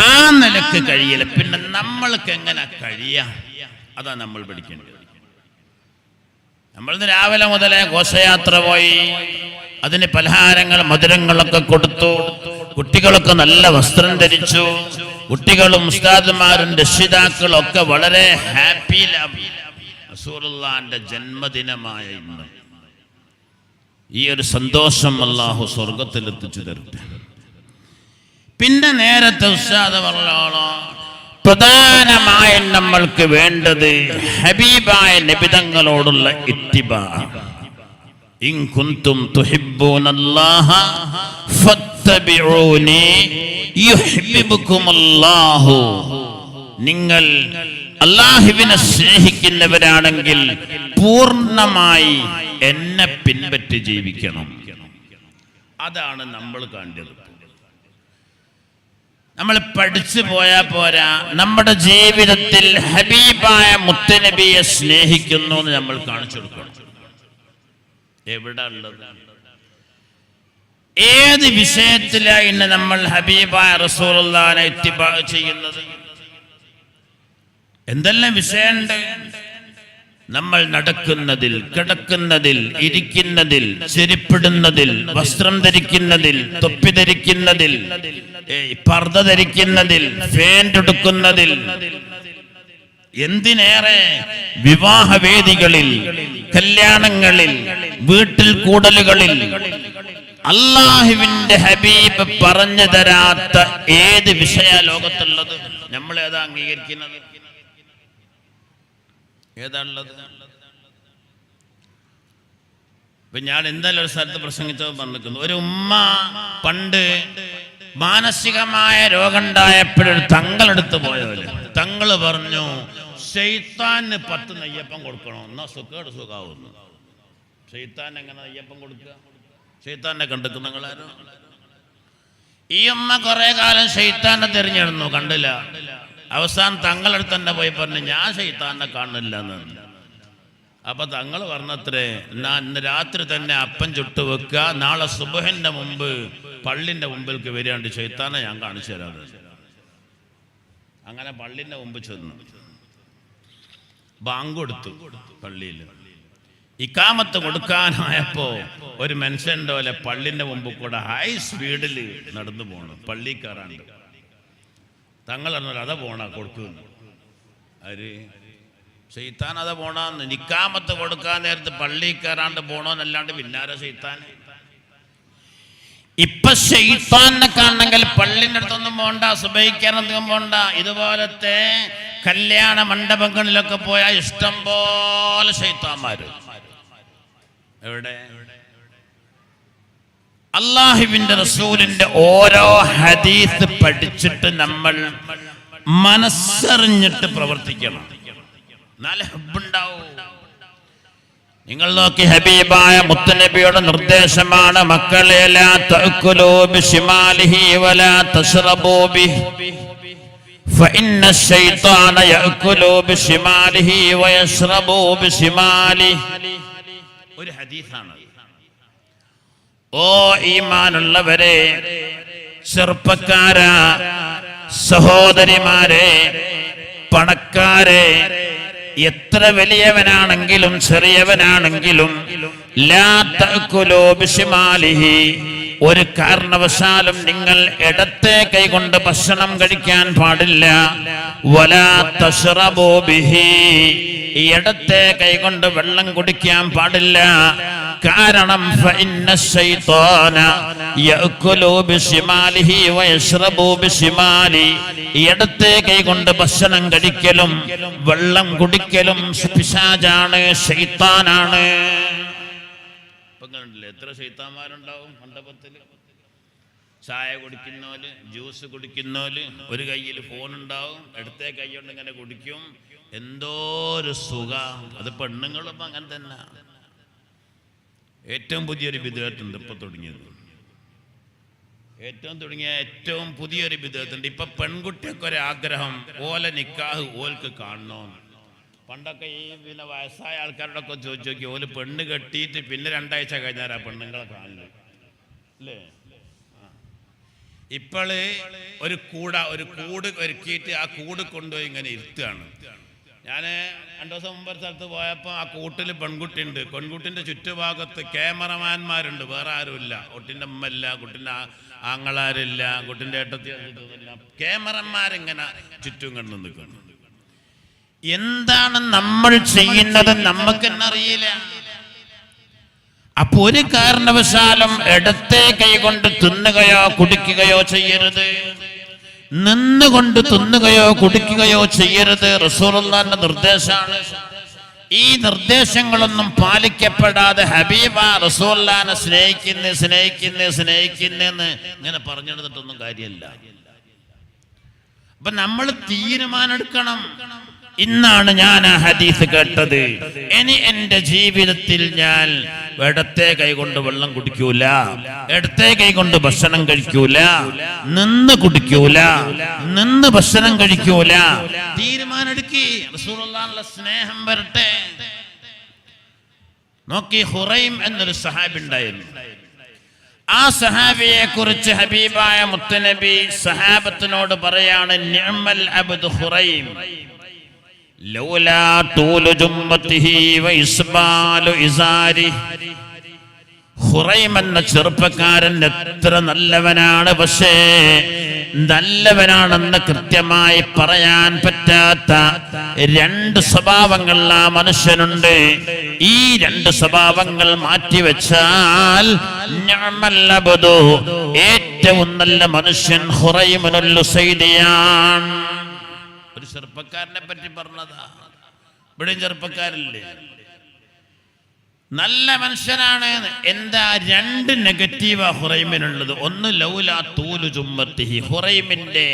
ആ നിലക്ക് കഴിയില്ല. പിന്നെ നമ്മൾക്ക് എങ്ങനെ കഴിയാം? അതാ നമ്മൾ പഠിക്കേണ്ടത്. നമ്മൾ രാവിലെ മുതലേ ഘോഷയാത്ര പോയി, അതിന് പലഹാരങ്ങൾ, മധുരങ്ങളൊക്കെ കൊടുത്തു, കുട്ടികളൊക്കെ നല്ല വസ്ത്രം ധരിച്ചു, കുട്ടികളും ഉസ്താദുമാരും രക്ഷിതാക്കളും ഒക്കെ വളരെ ഹാപ്പിയിലാണ്. റസൂലുള്ളാഹിന്റെ ജന്മദിനമായ ഇന്ന് ഈ ഒരു സന്തോഷം അല്ലാഹു സ്വർഗത്തിൽ എത്തിച്ചു തരട്ടെ. പിന്നെ നേരത്തെ ഉസ്താദ് പറഞ്ഞോളോ, പ്രധാനമായും നമ്മൾക്ക് വേണ്ടത് ഹബീബായ നബിതങ്ങളോടുള്ള ഇത്തിബാ. ഇൻ കുൻതും തുഹിബ്ബൂനല്ലാഹ ഫത്തബിഊനി യുഹിബ്ബുകുമുല്ലാഹു. നിങ്ങൾ അല്ലാഹുവിനെ സ്നേഹിക്കുന്നവരാണെങ്കിൽ പൂർണ്ണമായി എന്നെ പിൻപറ്റി ജീവിക്കണം. അതാണ് നമ്മൾ കണ്ടത്. നമ്മൾ പഠിച്ചു പോയാൽ പോരാ, നമ്മുടെ ജീവിതത്തിൽ ഹബീബായ മുത്തുനബിയെ സ്നേഹിക്കുന്നു എന്ന് നമ്മൾ കാണിച്ചു കൊടുക്കണം. എവിടെ ഉള്ളത്? ഏത് വിഷയത്തിലാണ് ഇന്ന് നമ്മൾ ഹബീബായ റസൂലുള്ളാഹിനെ ഇത്തിബാഅ് ചെയ്യുന്നത്? എന്തെല്ലാം വിഷയമുണ്ട്. നമ്മൾ നടക്കുന്നതിൽ, കിടക്കുന്നതിൽ, ഇരിക്കുന്നതിൽ, ചെരിപ്പിടുന്നതിൽ, വസ്ത്രം ധരിക്കുന്നതിൽ, തൊപ്പി ധരിക്കുന്നതിൽ, പർദ്ദ ധരിക്കുന്നതിൽ, ഫാൻ എടുക്കുന്നതിൽ, എന്തിനേറെ വിവാഹവേദികളിൽ, കല്യാണങ്ങളിൽ, വീട്ടിൽ കൂടലുകളിൽ അല്ലാഹുവിന്റെ ഹബീബ് പറഞ്ഞു തരാത്ത ഏത് വിഷയ ലോകത്തുള്ളത്? നമ്മൾ ഏതാ അംഗീകരിക്കുന്നത്? ഏതാണുള്ളത്? ഇപ്പൊ ഞാൻ ഇന്നലെ ഒരു സ്ഥലത്ത് പ്രസംഗിച്ചത് പറഞ്ഞിരിക്കുന്നു. ഒരു ഉമ്മ പണ്ട് മാനസികമായ രോഗം ഉണ്ടായപ്പോഴൊരു തങ്ങളെടുത്ത് പോയവര് തങ്ങള് പറഞ്ഞു, ശൈത്താന് 10 നെയ്യപ്പം കൊടുക്കണം, എന്നാ സുഖാവുന്നു. ശൈത്താൻ എങ്ങനെ നെയ്യപ്പം കൊടുക്കുക? ശൈത്താനെ കണ്ടെത്തും നിങ്ങളാരോ? ഈ ഉമ്മ കുറെ കാലം ശൈത്താനെ തിരഞ്ഞെടുന്നു, കണ്ടില്ല. അവസാനം തങ്ങളടുത്ത് തന്നെ പോയി പറഞ്ഞു, ഞാൻ ശൈത്താനെ കാണില്ല എന്ന്. അപ്പൊ തങ്ങൾ പറഞ്ഞത്രേ, ഇന്ന് രാത്രി തന്നെ അപ്പം ചുട്ടു വെക്കുക, നാളെ സുബഹിന്റെ മുമ്പ് പള്ളിന്റെ മുമ്പിലേക്ക് വരികയാണ്ട് ശൈത്താനെ ഞാൻ കാണിച്ചു തരാതെ. അങ്ങനെ പള്ളിന്റെ മുമ്പ് ചെന്നു, ബാങ്ക് കൊടുത്തു. പള്ളിയിൽ ഇക്കാമത്ത് കൊടുക്കാനായപ്പോ ഒരു മനുഷ്യൻ്റെ പോലെ പള്ളിന്റെ മുമ്പ് കൂടെ ഹൈ സ്പീഡിൽ നടന്നു പോകണം, പള്ളി കയറാണ്ട്. തങ്ങൾ പറഞ്ഞാൽ അതാ പോണ കൊടുക്കുന്നു. ആര്? ശൈത്താൻ അതാ പോണെന്ന്. നിക്കാമത്ത് കൊടുക്കാൻ നേരത്ത് പള്ളി കയറാണ്ട് പോണോന്നല്ലാണ്ട് പിന്നാരെ ശൈത്താൻ. ഇപ്പൊ ശൈത്താനെ കാണണമെങ്കിൽ പള്ളിന്റെ അടുത്തൊന്നും പോണ്ട, സുബഹിക്കാനൊന്നും പോണ്ട. ഇതുപോലത്തെ കല്യാണ മണ്ഡപങ്ങളിലൊക്കെ പോയാൽ ഇഷ്ടം പോലെ ശൈത്താന്മാര്. എവിടെ? അല്ലാഹുവിന്റെ റസൂലിന്റെ ഓരോ ഹദീസ് പഠിച്ചിട്ട് നമ്മൾ മനസ്സറിഞ്ഞിട്ട് പ്രവർത്തിക്കണം, നല്ല ഹബ്ബുണ്ടാവും. നിങ്ങൾ നോക്കി, ഹബീബായ മുത്തുനബിയുടെ നിർദ്ദേശമാണ്, മക്കളെ ലാ തഅകുലൂ ബിശിമാലിഹി വലാ തശ്റബൂ ബിഹി ഫഇന്ന ശൈത്താന യഅകുലൂ ബിശിമാലിഹി വയശ്റബൂ ബിശിമാലിഹി. ഒരു ഹദീസാണ്. ഓ ഈമാനുള്ളവരെ, ചെറുപ്പക്കാരാ, സഹോദരിമാരെ, പണക്കാരെ, എത്ര വലിയവനാണെങ്കിലും ചെറിയവനാണെങ്കിലും ലാ തഅകുലൂ ബിശിമാലിഹി, ഒരു കാരണവശാലും നിങ്ങൾ ഇടത്തെ കൈകൊണ്ട് ഭക്ഷണം കഴിക്കാൻ പാടില്ല. വലാ തശ്റബൂ ബിഹി, ഇടത്തെ കൈകൊണ്ട് വെള്ളം കുടിക്കാൻ പാടില്ല. കാരണം ഫഇന്ന ശൈത്താന യഅകുലു ബിശിമാലിഹി വയശ്റബു ബിശിമാലി, ഇടത്തെ കൈകൊണ്ട് ഭക്ഷണം കഴിക്കലും വെള്ളം കുടിക്കലും പിശാചാണ്, ശൈത്താനാണ്. എത്ര ശൈത്താന്മാരുണ്ടാവും മണ്ഡപത്തില്? ചായ കുടിക്കുന്നോല്, ജ്യൂസ് കുടിക്കുന്നോല്, ഒരു കയ്യിൽ ഫോൺ ഉണ്ടാവും, ഇടത്തെ കൈ കൊണ്ട് ഇങ്ങനെ കുടിക്കും. എന്തോ ഒരു സുഖ. അത് പെണ്ണുങ്ങളും അങ്ങനെ തന്നെ. ഏറ്റവും പുതിയൊരു ബിദ്അത്തുണ്ട് ഇപ്പൊ തുടങ്ങിയത്. ഏറ്റവും പുതിയൊരു ബിദ്അത്തുണ്ട് ഇപ്പൊ. പെൺകുട്ടിയൊക്കെ ഒരു ആഗ്രഹം, ഓല നിക്കാഹ് ഓൽക്ക് കാണണോ. പണ്ടൊക്കെ ഈ പിന്നെ വയസ്സായ ആൾക്കാരോടൊക്കെ ചോദിച്ചു നോക്കി, ഓല് പെണ്ണ് കെട്ടിയിട്ട് പിന്നെ 2 ആഴ്ച കഴിഞ്ഞാൽ ആ പെണ്ണുങ്ങളെ കാണുന്നു അല്ലേ? ഇപ്പോള് ഒരു കൂട് ഒരുക്കിയിട്ട് ആ കൂട് കൊണ്ടുപോയി ഇങ്ങനെ ഇരുത്തുകയാണ്. ഞാൻ 2 ദിവസം മുമ്പ് സ്ഥലത്ത് പോയപ്പോൾ ആ കൂട്ടിൽ പെൺകുട്ടി ഉണ്ട്. പെൺകുട്ടിൻ്റെ ചുറ്റുഭാഗത്ത് ക്യാമറമാന്മാരുണ്ട്, വേറെ ആരുമില്ല. കുട്ടിൻ്റെ അമ്മല്ല, കുട്ടിൻ്റെ ആങ്ങളാരില്ല, കുട്ടിൻ്റെ ഏട്ടത്തി, ക്യാമറന്മാരിങ്ങനെ ചുറ്റും കണ്ടു നിൽക്കുന്നു. എന്താണ് നമ്മൾ ചെയ്യുന്നത് നമുക്ക് തന്നെ അറിയില്ല. അപ്പൊ ഒരു കാരണവശാലും ഇടത്തെ കൈ കൊണ്ട് തിന്നുകയോ കുടിക്കുകയോ ചെയ്യരുത്, നിന്നുകൊണ്ട് തിന്നുകയോ കുടിക്കുകയോ ചെയ്യരുത്. റസൂലുള്ളാഹിന്റെ നിർദ്ദേശമാണ്. ഈ നിർദ്ദേശങ്ങളൊന്നും പാലിക്കപ്പെടാതെ ഹബീബ റസൂലുള്ളാഹിനെ സ്നേഹിക്കുന്നെന്ന് ഇങ്ങനെ പറഞ്ഞെടുത്തിട്ടൊന്നും കാര്യമില്ല. അപ്പൊ നമ്മൾ തീരുമാനം എടുക്കണം. ഇന്നാണ് ഞാൻ ആ ഹദീസ് കേട്ടത്, ഇനി എന്റെ ജീവിതത്തിൽ ഞാൻ ഇടത്തെ കൈകൊണ്ട് വെള്ളം കുടിക്കൂല, ഇടത്തെ കൈകൊണ്ട് ഭക്ഷണം കഴിക്കൂല, നിന്ന് കുടിക്കൂല, നിന്ന് ഭക്ഷണം കഴിക്കൂല. തീരുമാനം എടുക്കി. റസൂലുള്ളാഹിന്റെ സ്നേഹം വരട്ടെ. നോക്കി, ഹുറൈം എന്നൊരു സഹാബി ഉണ്ടായിരുന്നു. ആ സഹാബിയെ കുറിച്ച് ഹബീബായ മുത്തുനബി സഹാബത്തിനോട് പറയാണ്, നിഅമൽ അബ്ദു ഹുറൈം, ലൗലാ തൂലു ജുമ്മത്തിഹി വഇസ്ബാലു ഇസാരി. ഹുറൈം എന്ന ചെറുപ്പക്കാരൻ എത്ര നല്ലവനാണ്, പക്ഷേ നല്ലവനാണെന്ന് കൃത്യമായി പറയാൻ പറ്റാത്ത രണ്ട് സ്വഭാവങ്ങൾ ആ മനുഷ്യനുണ്ട്. ഈ രണ്ട് സ്വഭാവങ്ങൾ മാറ്റിവെച്ചാൽ ഏറ്റവും നല്ല മനുഷ്യൻ ഹുറൈമുൽ ഉസൈദിയാണ്. ഒരു ചെറുപ്പക്കാരനെ പറ്റി പറഞ്ഞതാ. ഇവിടെ ചെറുപ്പക്കാരില്ലേ, നല്ല മനുഷ്യനാണ്. എന്താ രണ്ട് നെഗറ്റീവാ ഹുറൈമിനുള്ളത്. ഒന്ന് ലൗലാ തൂലു ജുമ്മത്തിഹി, ഹുറൈമിന്റെ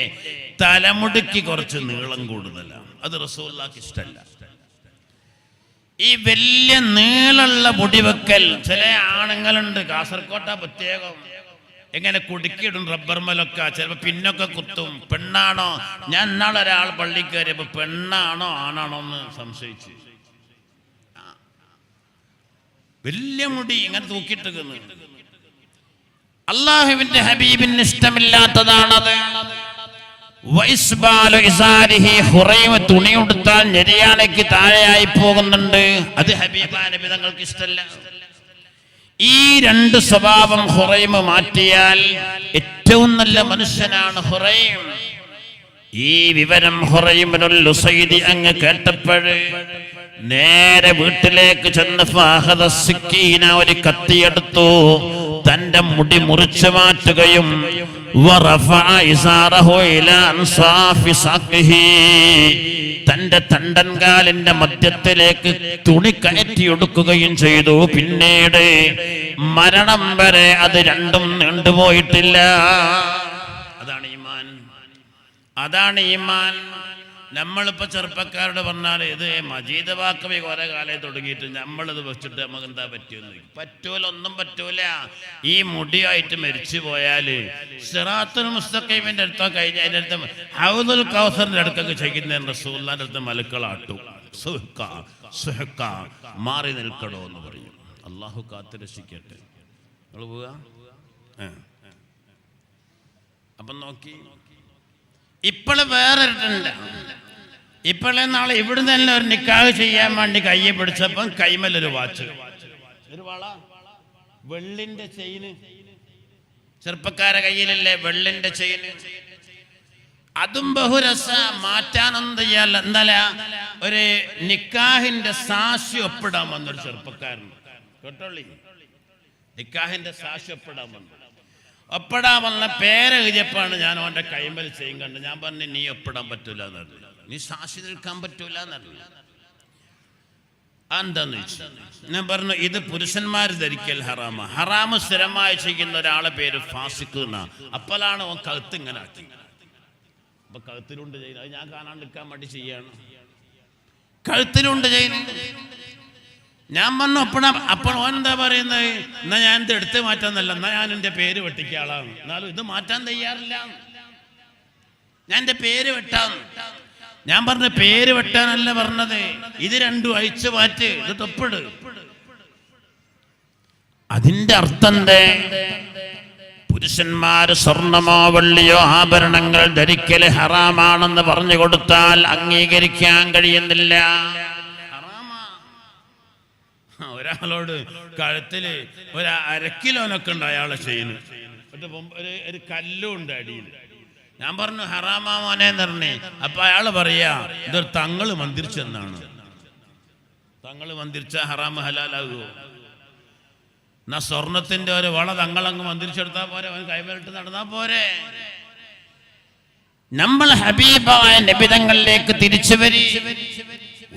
തലമുടിക്ക് കുറച്ച് നീളം കൂടുതലാണ്. അത് റസൂലുള്ളാഹിക്ക് ഇഷ്ടമല്ല. ഈ വലിയ നീളമുള്ള മുടിവെക്കൽ ചില ആണുങ്ങളുണ്ട്, കാസർകോട്ട പ്രത്യേകം, എങ്ങനെ കുടുക്കിയിടും റബ്ബർമലൊക്കെ, ചിലപ്പോൾ പിന്നൊക്കെ കുത്തും. പെണ്ണാണോ? ഞാൻ ഇന്നാളെ ഒരാൾ പള്ളി കയറിയപ്പോ പെണ്ണാണോ ആണാണോ എന്ന് സംശയിച്ചു. വലിയ മുടി ഇങ്ങനെ തൂക്കിയിട്ടിരിക്കുന്നു. അള്ളാഹുവിന്റെ ഹബീബിന് ഇഷ്ടമില്ലാത്തതാണത്. ഹുറൈം തുണി ഉടുത്താൽ ഞെരിയാണയ്ക്ക് താഴെയായി പോകുന്നുണ്ട്. അത് ഹബീബായ നബി തങ്ങൾക്ക് ഇഷ്ടമല്ല. ഈ രണ്ട് സ്വഭാവം ഹുറൈം മാറ്റിയാൽ ഏറ്റവും നല്ല മനുഷ്യനാണ് ഹുറൈം. ഈ വിവരം ഹുറൈമുൽ ഉസൈദി അങ്ങ് കേട്ടപ്പോഴ് നേരെ വീട്ടിലേക്ക് ചെന്ന് ഫഅഖദ സിക്കീന, ഒരു കത്തിയെടുത്തു, തന്റെ മുടി മുറിച്ചു മാറ്റുകയും വറഫഅ ഇസാറഹു ഇലാ അൻസാഫി സാഖിഹി, തന്റെ തണ്ടൻകാലിന്റെ മധ്യത്തിലേക്ക് തുണി കയറ്റിയൊടുക്കുകയും ചെയ്തു. പിന്നീട് മരണം വരെ അത് രണ്ടും നീണ്ടുപോയിട്ടില്ല. അതാണ് ഈമാൻ. അതാണ് ഈമാൻ. നമ്മളിപ്പോ ചെറുപ്പക്കാരോട് പറഞ്ഞാൽ ഇത് മജീദ് വാക്കവി കുറെ കാലം തുടങ്ങിയിട്ട് നമ്മളിത് വെച്ചിട്ട് നമുക്ക് എന്താ പറ്റുമെന്ന് പറ്റൂല, ഒന്നും പറ്റൂല. ഈ മുടിയായിട്ട് മരിച്ചു പോയാല് സിറാത്തുൽ മുസ്തഖീമിന്റെ അടുത്തോ കഴിഞ്ഞ അതിന്റെ അടുത്ത് ഹൗദുൽ കൗസറിന്റെ അടുത്തൊക്കെ ചെയ്യുന്ന റസൂലുള്ളാഹിന്റെ അടുത്ത് മലക്കളാട്ടും, സുഹ്ക മാറി നിൽക്കണോ എന്ന് പറയും. അള്ളാഹു കാത്തുരക്ഷിക്കട്ടെ. നിങ്ങൾ പോവുക. അപ്പം നോക്കി ഇപ്പോൾ വേറെ ഇപ്പോഴേ നാളെ ഇവിടുന്ന് തന്നെ ഒരു നിക്കാഹ് ചെയ്യാൻ വേണ്ടി കയ്യെ പിടിച്ചപ്പം കൈമല്ലൊരു വാച്ച്, ഒരു വള, വെള്ളിന്റെ ചെയിന്. ചെറുപ്പക്കാരെ കയ്യിലല്ലേ വെള്ളിന്റെ ചെയിന്. അതും ബഹുരസ. മാറ്റാനൊന്നും ചെയ്യാല്ല. എന്നല്ല ഒരു നിക്കാഹിന്റെ സാക്ഷി ഒപ്പിടാൻ വന്നൊരു ചെറുപ്പക്കാരൻ കേട്ടോളി. നിക്കാഹിന്റെ സാക്ഷി ഒപ്പിടാൻ വന്നു. ഒപ്പിടാൻ വന്ന പേരെഴുതിയപ്പാണ് ഞാൻ അവന്റെ കൈമൽ ചെയ്യും കണ്ട്. ഞാൻ പറഞ്ഞു നീ ഒപ്പിടാൻ പറ്റൂല എന്നറിഞ്ഞു, നീ സാക്ഷി നിൽക്കാൻ പറ്റൂല എന്നറിഞ്ഞു. എന്താന്ന് ചോദിച്ചു. ഞാൻ പറഞ്ഞു ഇത് പുരുഷന്മാർ ധരിക്കൽ ഹറാമ. ഹറാമ് സ്ഥിരമായി ചെയ്യുന്ന ഒരാളെ പേര് ഫാസിഖ് എന്നാ. അപ്പോഴാണ് അവൻ കഴുത്ത് ഇങ്ങനെ ആക്കി. അപ്പൊ കഴുത്തിലുണ്ട് ചെയ്യുന്നത്. അത് ഞാൻ കാണാണ്ടിരിക്കാൻ വേണ്ടി ചെയ്യാണ്. കഴുത്തിലുണ്ട് ചെയ്യുന്നത്. ഞാൻ പറഞ്ഞു അപ്പോൾ ഓൻ എന്താ പറയുന്നത്, എന്നാ ഞാൻ ഇത് എടുത്ത് മാറ്റാന്നല്ല, എന്നാ ഞാൻ എൻ്റെ പേര് വെട്ടിക്കാളാണ്. എന്നാലും ഇത് മാറ്റാൻ തയ്യാറില്ല. ഞാൻ എൻ്റെ പേര് വെട്ടാം. ഞാൻ പറഞ്ഞ പേര് വെട്ടാനല്ല പറഞ്ഞത്, ഇത് രണ്ടും അഴിച്ചു മാറ്റ്, ഇത് തൊപ്പിട്. അതിന്റെ അർത്ഥം എന്തേ? പുരുഷന്മാര് സ്വർണമോ വെള്ളിയോ ആഭരണങ്ങൾ ധരിക്കല് ഹറാമാണെന്ന് പറഞ്ഞു കൊടുത്താൽ അംഗീകരിക്കാൻ കഴിയുന്നില്ല. ഒരാളോട് കഴുത്തില് ഒരു 1/2 കിലോനൊക്കെ ഉണ്ട് അയാളെ ചെയ്യുന്നു, ഒരു കല്ലും ഉണ്ട് അടിയിൽ. ഞാൻ പറഞ്ഞു ഹറാമാ മോനെ പറഞ്ഞേ. അപ്പൊ അയാള് പറയാ ഇതൊരു തങ്ങള് മന്ദിരിച്ചെന്നാണ്. തങ്ങള് മന്ദിരിച്ച ഹറാമ് ഹലാലാകുമോ? എന്നാ സ്വർണത്തിന്റെ ഒരു വള തങ്ങളങ്ങ് മന്ദിരിച്ചെടുത്താ പോരെ, അവൻ കൈമലിട്ട് നടന്നാ പോരെ. നമ്മൾ ഹബീബായ നബിതങ്ങളിലേക്ക് തിരിച്ചു വരി.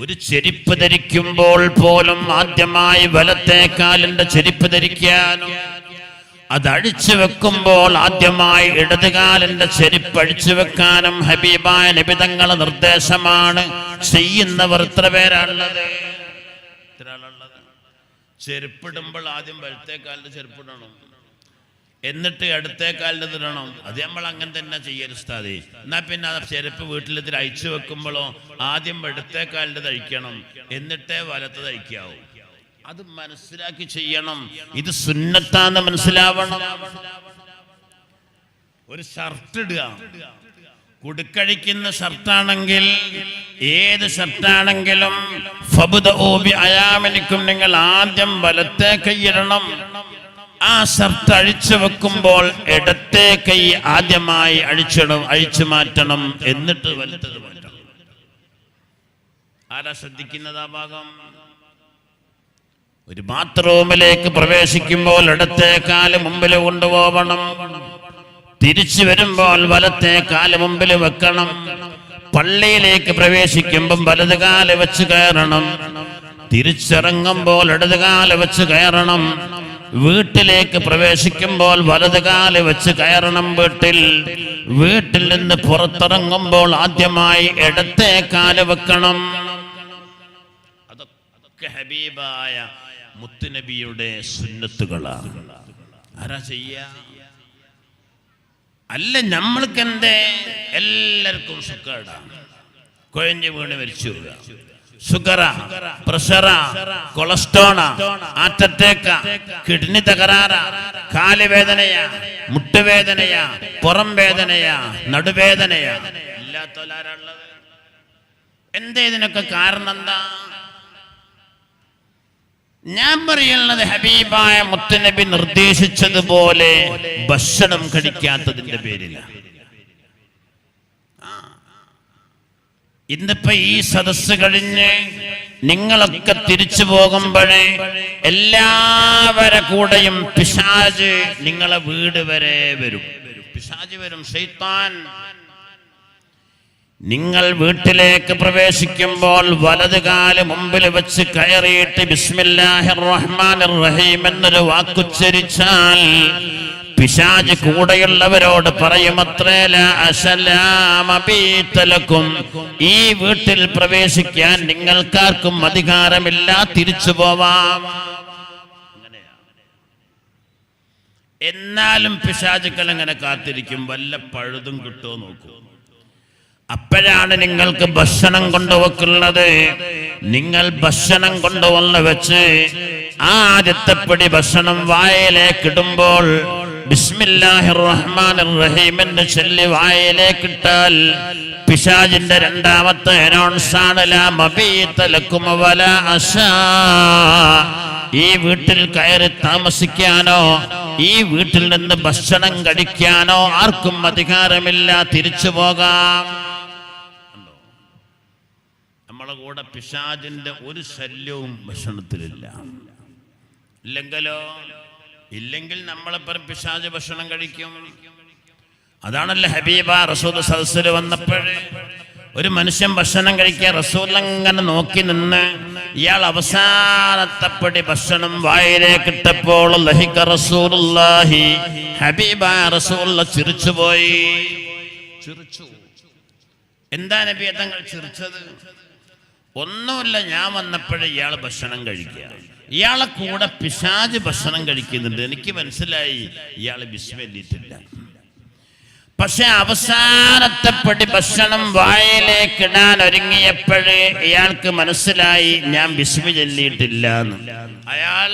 ഒരു ചെരുപ്പ് ധരിക്കുമ്പോൾ പോലും ആദ്യമായി വലത്തെ കാലിന്റെ ചെരുപ്പ് ധരിക്കാനും അതഴിച്ചു വെക്കുമ്പോൾ ആദ്യമായി ഇടതുകാലിന്റെ ചെരുപ്പ് അഴിച്ചു വെക്കാനും ഹബീബായ നബിതങ്ങളെ നിർദ്ദേശമാണ്. ചെയ്യുന്നവർ എത്ര പേരാണുള്ളത്? ചെരുപ്പിടുമ്പോൾ ആദ്യം വലത്തെ കാലിന്റെ ചെരുപ്പിടണം, എന്നിട്ട് ഇടത്തെ കാലിന്റെ ഇടണം. അത് നമ്മൾ അങ്ങനെ തന്നെ ചെയ്യൽ ഉസ്താദേ. എന്നാ പിന്നെ ആ ചെരുപ്പ് വീട്ടിലെത്തി അഴിച്ചു വെക്കുമ്പോഴോ ആദ്യം ഇടത്തെ കാലിന്റെ തഴിക്കണം, എന്നിട്ടേ വലത്ത് തഴിക്കാവൂ. അത് മനസ്സിലാക്കി ചെയ്യണം. ഇത് സുന്നത്താന്ന് മനസ്സിലാവണം. ഒരു ഷർട്ട് ഇടുക, കുടുക്കഴിക്കുന്ന ഷർട്ടാണെങ്കിൽ, ഏത് ഷർട്ടാണെങ്കിലും ഫബ്ദഉ ബിഅയാമിനിക്കും, നിങ്ങൾ ആദ്യം വലത്തെ കൈയിടണം. ആ ഷർട്ട് അഴിച്ചു വെക്കുമ്പോൾ ഇടത്തെ കൈ ആദ്യമായി അഴിച്ചു മാറ്റണം, എന്നിട്ട് വലത്തത് മാറ്റണം. ആരാ ശ്രദ്ധിക്കുന്നത് ആ ഭാഗം? ഒരു ബാത്റൂമിലേക്ക് പ്രവേശിക്കുമ്പോൾ ഇടത്തെ കാല് മുമ്പിൽ കൊണ്ടുപോകണം, തിരിച്ചു വരുമ്പോൾ വലത്തെ കാല് മുമ്പിൽ വെക്കണം. പള്ളിയിലേക്ക് പ്രവേശിക്കുമ്പോൾ വലത് കാല് വെച്ച് കയറണം, തിരിച്ചിറങ്ങുമ്പോൾ ഇടത് കാല് വെച്ച് കയറണം. വീട്ടിലേക്ക് പ്രവേശിക്കുമ്പോൾ വലത് കാല് വെച്ച് കയറണം. വീട്ടിൽ നിന്ന് പുറത്തിറങ്ങുമ്പോൾ ആദ്യമായി ഇടത്തെ കാല് വെക്കണം. അതൊക്കെ ഹബീബായ മുത്തുനബിയുടെ സുന്നത്തുകളാണ്. ആരാ ചെയ്യാ? അല്ല, നമ്മൾക്ക് എന്തേ എല്ലാവർക്കും സുഖേടാണ്, കൊഴഞ്ഞു വീണ് മരിച്ചു, ഷുഗറാ, പ്രഷറാ, കൊളസ്ട്രോളാ, ഹാർട്ട് അറ്റാക്കാ, കിഡ്നി തകരാറാ, കാലുവേദനയാ, മുട്ടുവേദനയാ, പുറം വേദനയാ, നടുവേദനയാ, ഇല്ലാത്തവരാരുള്ളത്. എന്തേ ഇതിനൊക്കെ കാരണം എന്താ? ഞാൻ പറയുന്നത് ഹബീബായ മുത്തുനബി നിർദ്ദേശിച്ചതുപോലെ ഭക്ഷണം കഴിക്കാത്തതിന്റെ പേരിലാണ്. ഇന്നിപ്പോ ഈ സദസ്സ് കഴിഞ്ഞ് നിങ്ങളൊക്കെ തിരിച്ചു പോകുമ്പോഴേ എല്ലാവരുടെ കൂടെയും പിശാച് നിങ്ങളെ വീട് വരെ വരും. പിശാച് വരും, ശൈത്താൻ. നിങ്ങൾ വീട്ടിലേക്ക് പ്രവേശിക്കുമ്പോൾ വലത് കാല് മുമ്പിൽ വെച്ച് കയറിയിട്ട് ബിസ്മില്ലാഹിർ റഹ്മാനിർ റഹീം എന്നൊരു വാക്കുച്ചരിച്ചാൽ പിശാച് കൂടെയുള്ളവരോട് പറയുമത്രേ, ലാ അസ്സലാമ ബീതലക്കും, ഈ വീട്ടിൽ പ്രവേശിക്കാൻ നിങ്ങൾക്കാർക്കും അധികാരമില്ല, തിരിച്ചു പോവാം. എന്നാലും പിശാചുക്കൾ അങ്ങനെ കാത്തിരിക്കും, വല്ല പഴുതും കിട്ടുമോ നോക്കൂ. അപ്പോഴാണ് നിങ്ങൾക്ക് ഭക്ഷണം കൊണ്ടുവെക്കുന്നത്. നിങ്ങൾ ഭക്ഷണം കൊണ്ടുവന്ന് വെച്ച് ആദ്യത്തെ പിടി ഭക്ഷണം വായയിലേക്കിടുമ്പോൾ ബിസ്മില്ലാഹിർ റഹ്മാനിർ റഹീം എന്ന് ചൊല്ലി വായയിലേക്കിട്ടാൽ പിശാചിന്റെ രണ്ടാമത്തെ അനൗൺസാണ്, ലാ മബീത ലക്കും വലാ അശാ, ഈ വീട്ടിൽ കയറി താമസിക്കാനോ ഈ വീട്ടിൽ നിന്ന് ഭക്ഷണം കഴിക്കാനോ ആർക്കും അധികാരമില്ല, തിരിച്ചു പോകാം. നമ്മളെ കൂടെ പിശാചിന്റെ ഒരു ശല്യവും ഭക്ഷണത്തിലില്ല. ഇല്ലെങ്കിൽ നമ്മളെപ്പുറം പിശാച് ഭക്ഷണം കഴിക്കും. അതാണല്ലോ ഹബീബ റസൂൽ സദസ്സിൽ വന്നപ്പോഴേ ഒരു മനുഷ്യൻ ഭക്ഷണം കഴിക്കാൻ റസൂൽ അങ്ങനെ നോക്കി നിന്ന് ഇയാൾ അവസാനത്തെ പടി ഭക്ഷണം വായിലേക്കിട്ടപ്പോൾ റസൂലുള്ളാഹി, ഹബീബ റസൂൽ ചിരിച്ചുപോയി. ചിരിച്ചു. എന്താ നബി തങ്ങൾ ചിരിച്ചത്? ഒന്നുമില്ല, ഞാൻ വന്നപ്പോഴേ ഇയാൾ ഭക്ഷണം കഴിക്കുക, ഇയാളെ കൂടെ പിശാച് ഭക്ഷണം കഴിക്കുന്നുണ്ട്. എനിക്ക് മനസ്സിലായി ഇയാൾ ബിസ്മില്ലിട്ടില്ല. പക്ഷെ അവസാനത്തെ പടി ഭക്ഷണം വായിലേക്കിടാൻ ഒരുങ്ങിയപ്പോഴേ ഇയാൾക്ക് മനസ്സിലായി ഞാൻ ബിസ്മി ചൊല്ലിയിട്ടില്ല എന്ന്. അയാൾ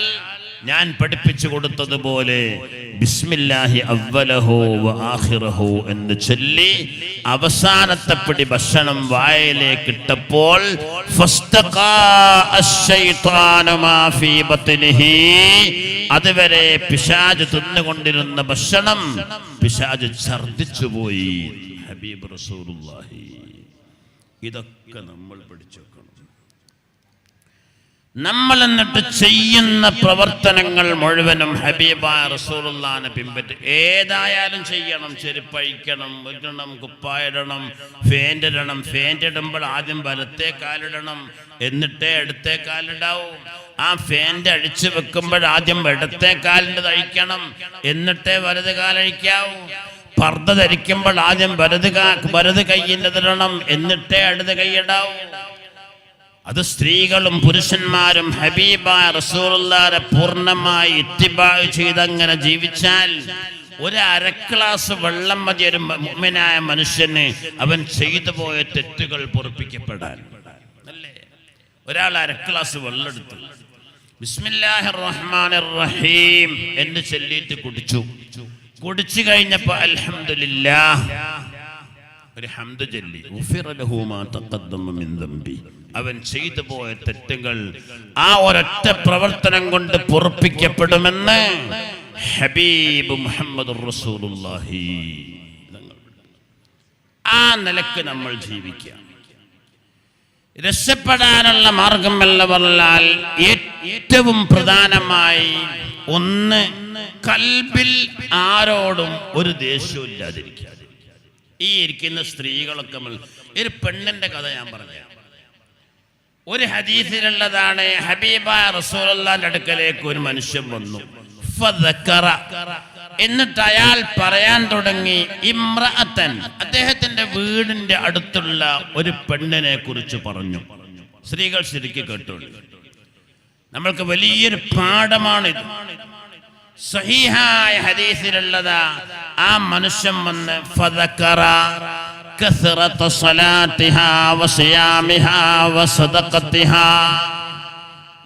ഞാൻ പഠിപ്പിച്ചു കൊടുത്തതുപോലെ ബിസ്മില്ലാഹി അവ്വലഹു വ ആഖിറഹു എന്ന് ചൊല്ലി അവസാനത്തെ പിടി ഭക്ഷണം വായിലേക്ക് ഇട്ടപ്പോൾ ഫസ്തഖാ അശ്ശൈത്വാനു മാ ഫീ ബത്നിഹി, അതുവരെ പിശാച് തിന്നുകൊണ്ടിരുന്ന ഭക്ഷണം പിശാച് ഛർദ്ദിച്ചു പോയി. ഹബീബ് റസൂലുള്ളാഹി. ഇതൊക്കെ നമ്മൾ പഠിച്ചു വെക്കണം. നമ്മൾ എന്നിട്ട് ചെയ്യുന്ന പ്രവർത്തനങ്ങൾ മുഴുവനും ഹബീബായ റസൂലുള്ളാഹിനെ പിൻപറ്റി. ഏതായാലും ചെയ്യണം. ചെരുപ്പഴിക്കണം, ഇടണം, കുപ്പായിടണം, ഫാൻറ്റിടണം. ഫാൻറ്റിടുമ്പോൾ ആദ്യം വലത്തെ കാലിടണം, എന്നിട്ടേ ഇടത്തെ കാലിടാവൂ. ആ ഫാൻറ്റ് അഴിച്ചു വെക്കുമ്പോൾ ആദ്യം ഇടത്തെ കാലിൻ്റെ അഴിക്കണം, എന്നിട്ടേ വലത് കാലഴിക്കാവൂ. പർദ്ദ ധരിക്കുമ്പോൾ ആദ്യം വലത് കൈയിൻ്റെ ഇടണം, എന്നിട്ടേ ഇടത് കൈയിടാവൂ. അത് സ്ത്രീകളും പുരുഷന്മാരും ഹബീബായ റസൂലുള്ളാഹിനെ പൂർണ്ണമായി ഇത്തിബാ ചെയ്തങ്ങനെ ജീവിച്ചാൽ ഒരു അരക്ലാസ് വെള്ളം മതി ഒരു മുഅ്മിനായ മനുഷ്യന് അവൻ ചെയ്തു പോയ തെറ്റുകൾ പൊറുപ്പിക്കപ്പെടാൻ. അല്ലേ? ഒരാൾ അരക്ലാസ് വെള്ളം എടുത്തു, ബിസ്മില്ലാഹിർ റഹ്മാനിർ റഹീം എന്ന് ചൊല്ലിയിട്ട് കുടിച്ചു കഴിഞ്ഞപ്പോൾ അൽഹംദുലില്ലാഹ് ഒരു ഹംദ് ചൊല്ലി, ഗുഫിറ ലഹു മാ തഖദ്ദമ മിൻ ദംബി, അവൻ ചെയ്തു പോയ തെറ്റുകൾ ആ ഒരൊറ്റ പ്രവർത്തനം കൊണ്ട് പൊറുപ്പിക്കപ്പെടുമെന്ന് ഹബീബ് മുഹമ്മദുർ റസൂലുള്ളാഹി. ആ നിലക്ക് നമ്മൾ ജീവിക്കുക. രക്ഷപ്പെടാനുള്ള മാർഗം എന്ന് പറഞ്ഞാൽ ഏറ്റവും പ്രധാനമായി ഒന്ന്, കൽബിൽ ആരോടും ഒരു ദേഷ്യവും ഇല്ലാതിരിക്കുക. ഈ ഇരിക്കുന്ന സ്ത്രീകളൊക്കെ ഒരു പെണ്ണിന്റെ കഥ ഞാൻ പറഞ്ഞു. ഒരു ഹദീസിലുള്ളതാണ്, ഹബീബായ റസൂലുള്ളാഹിന്റെ അടുക്കലേക്ക് ഒരു മനുഷ്യൻ വന്നു. ഫദക്കറ, എന്നിട്ട് അയാൾ പറയാൻ തുടങ്ങി ഇമ്രഅത്തൻ, അദ്ദേഹത്തിന്റെ വീടിന്റെ അടുത്തുള്ള ഒരു പെണ്ണിനെ കുറിച്ച് പറഞ്ഞു. സ്ത്രീകൾ ശരിക്കും കേട്ടോളൂ, നമ്മൾക്ക് വലിയൊരു പാഠമാണിത്. സഹീഹായ ഹദീസിലുള്ളതാ. ആ മനുഷ്യൻ വന്ന് ഫദക്കറ കസറത സ്വലാത്തിഹാ വസിയാമിഹാ വസദഖത്തിഹാ,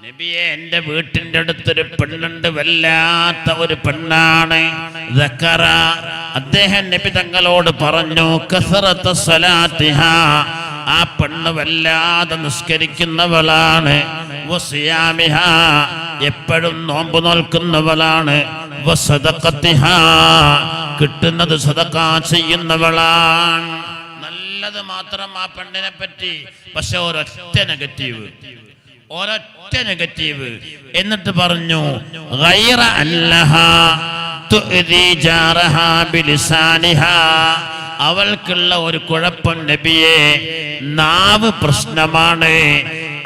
നബിയെ എൻ്റെ വീട്ടിൻ്റെ അടുത്തൊരു പെണ്ണുണ്ട്, വല്ലാത്ത ഒരു പെണ്ണാണ്. ദക്കറ, അദ്ദേഹം നബി തങ്ങളോട് പറഞ്ഞു, കസറത സ്വലാത്തിഹാ, ആ പെണ്ണ് വല്ലാതെ നിസ്കരിക്കുന്നവളാണ്. വസിയാമിഹാ, എപ്പോഴും നോമ്പ് നോൽക്കുന്നവളാണ്. വസദഖത്തിഹാ, കിട്ടുന്നത് സദഖ ചെയ്യുന്നവളാണ്. നല്ലത് മാത്രം ആ പെണ്ണിനെ പറ്റി. പക്ഷെ ഒരൊറ്റ നെഗറ്റീവ്. എന്നിട്ട് പറഞ്ഞു, ഗൈറ അന്നഹാ തുഅ്ദി ജാറഹാ ബിലിസാനിഹാ, അവൾക്കുള്ള ഒരു കുഴപ്പം നബിയെ, നാവ് പ്രശ്നമാണ്.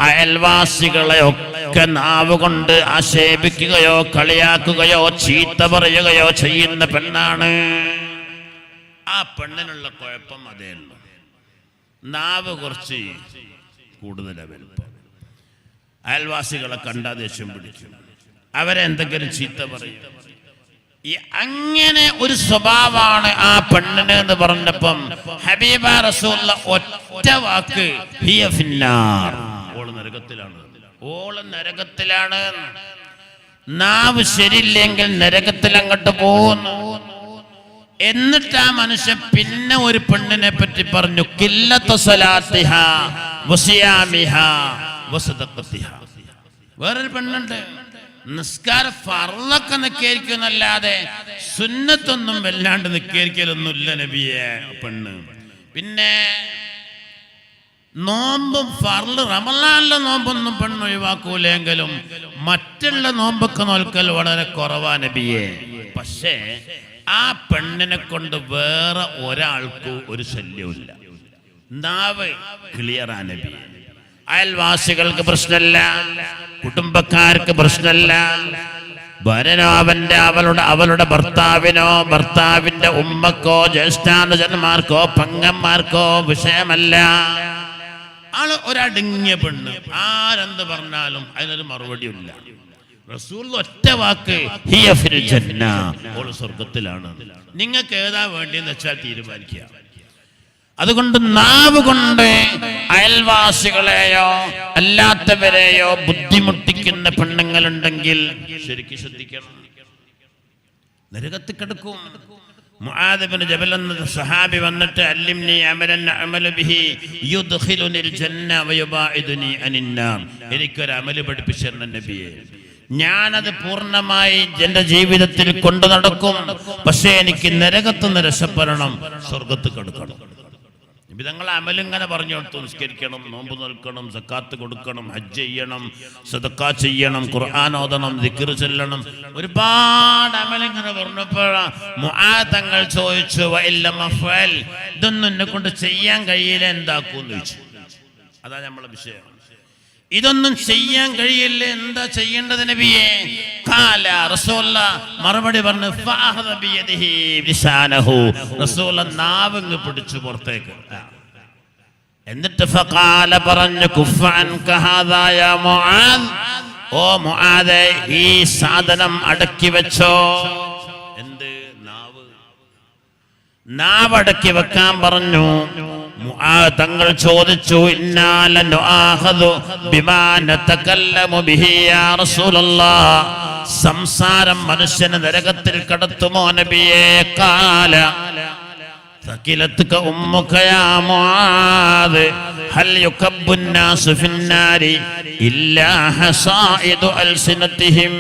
അയൽവാസികളെ ഒക്കെ നാവ് കൊണ്ട് ആക്ഷേപിക്കുകയോ കളിയാക്കുകയോ ചീത്ത പറയുകയോ ചെയ്യുന്ന പെണ്ണാണ്. ആ പെണ്ണിനുള്ള കുഴപ്പം അതേ ഉള്ളൂ, നാവ് കുറച്ച് കൂടുതലാണ് വലുപ്പം. അയൽവാസികളെ കണ്ടാ ദേഷ്യം പിടിക്കും, അവരെ എന്തെങ്കിലും ചീത്ത പറയും. അങ്ങനെ ഒരു സ്വഭാവമാണ് ആ പെണ്ണിന് എന്ന് പറഞ്ഞപ്പം ഹബീബ റസൂലുള്ള ഒറ്റ വാക്ക്, ഹിയ ഫിന്നാർ, ഓള് നരകത്തിലാണ്. നാവ് ശരിയില്ലെങ്കിൽ നരകത്തിൽ അങ്ങോട്ട് പോകുന്നു. എന്നിട്ട് ആ മനുഷ്യൻ പിന്നെ ഒരു പെണ്ണിനെ പറ്റി പറഞ്ഞു, ഖില്ലത്തു സ്വലാത്തിഹാ വസിയാമിഹാ വസദഖത്തിഹാ. വേറൊരു പെണ്ണുണ്ട്, നിസ്കാര ഫർളൊക്കെ നിസ്കരിക്കുന്നല്ലാതെ സുന്നത്തൊന്നും വല്ലാണ്ട് നിസ്കരിക്കലൊന്നുമില്ല നബിയെ പെണ്ണ്. പിന്നെ നോമ്പും ഫർള്, റമളാനിലെ നോമ്പൊന്നും പെണ്ണ് ഒഴിവാക്കൂലെങ്കിലും മറ്റുള്ള നോമ്പൊക്കെ നോൽക്കൽ വളരെ കുറവാ നബിയെ. പക്ഷേ ആ പെണ്ണിനെ കൊണ്ട് വേറെ ഒരാൾക്കും ഒരു ശല്യമില്ല. നാവ് ക്ലിയറാ നബിയെ. അയൽവാസികൾക്ക് പ്രശ്നമില്ല, കുടുംബക്കാർക്ക് പ്രശ്നമില്ല, ഭരനോ അവളുടെ ഭർത്താവിനോ ഭർത്താവിന്റെ ഉമ്മക്കോ ജ്യേഷ്ഠാനുജന്മാർക്കോ പെങ്ങന്മാർക്കോ വിഷയമല്ല. ആള് ഒരടങ്ങിയ പെണ്ണ്, ആരെന്ത് പറഞ്ഞാലും അതിനൊരു മറുപടിയില്ല. റസൂൽ ഒറ്റ വാക്ക്, ഹിയ ഫിൽ ജന്ന, ഓള് സ്വർഗത്തിലാണ്. നിങ്ങൾക്ക് ഏതാ വേണ്ടിയെന്ന് വെച്ചാൽ തീരുമാനിക്കുക. അതുകൊണ്ട് നാവ് കൊണ്ട് അയൽവാസികളെയോ അല്ലാത്തവരെയോ ബുദ്ധിമുട്ടിക്കുന്ന പെണ്ണുങ്ങളുണ്ടെങ്കിൽ ശരിക്കും ശ്രദ്ധിക്കണം, നരകത്തിൽ കിടക്കും. മുആദ് ഇബ്നു ജബൽ എന്ന സഹാബി വന്നിട്ട്, അല്ലിംനി അമലൻ അമല ബിഹി യുദ്ഖിലുനിൽ ജന്ന വയുബാഇദുനി അനിന്നാർ, എനിക്കൊരു അമല് പഠിപ്പിച്ചു തരണം നബിയെ, ഞാനത് പൂർണ്ണമായി എൻ്റെ ജീവിതത്തിൽ കൊണ്ടു നടക്കും. പക്ഷേ എനിക്ക് നരകത്തുനിന്ന് രക്ഷപ്പെടണം, സ്വർഗത്ത് കിടക്കണം. വിധങ്ങൾ അമലിങ്ങനെ പറഞ്ഞു കൊടുത്തു, നിസ്കരിക്കണം, നോമ്പ് നോൽക്കണം, സക്കാത്ത് കൊടുക്കണം, ഹജ്ജ് ചെയ്യണം, സദഖ ചെയ്യണം, ഖുർആൻ ഓതണം, ദിക്ർ ചൊല്ലണം, ഒരുപാട് അമലിങ്ങനെ പറഞ്ഞപ്പോഴാണ് മുആദ് തങ്ങൾ ചോദിച്ചു, വഇല്ലം അഫ്അൽ, ഇതൊന്നും എന്നെ കൊണ്ട് ചെയ്യാൻ കഴിയില്ല, എന്താക്കൂന്ന് ചോദിച്ചു. അതാ നമ്മളെ വിഷയം. ഇതൊന്നും ചെയ്യാൻ കഴിയില്ല, എന്താ ചെയ്യേണ്ടത് നബിയെ? ഖാല, റസൂലുള്ളാഹ് മറുപടി പറഞ്ഞു, ഫഅഖദ ബിയദിഹി ലിസാനഹു, റസൂലുള്ളാഹ് നാവങ്ങ് പിടിച്ചു പുറത്തേക്ക്. എന്നിട്ട് ഫഖാല പറഞ്ഞു, കുഫ അൻക ഹാദാ യാ മുആദ്, ഓ മുആദേ, ഈ സാധനം അടക്കി വെച്ചോ. എന്ത്? നാവ് അടക്കി വെക്കാൻ പറഞ്ഞു. തങ്ങൾ ചോദിച്ചു, സംസാരം മനുഷ്യന് നരകത്തിൽ കടത്തുമോ നബിയേ? കാല, ثقلتك أمك يا معاذ هل يكب الناس في النار إلا حصائد ألسنتهم.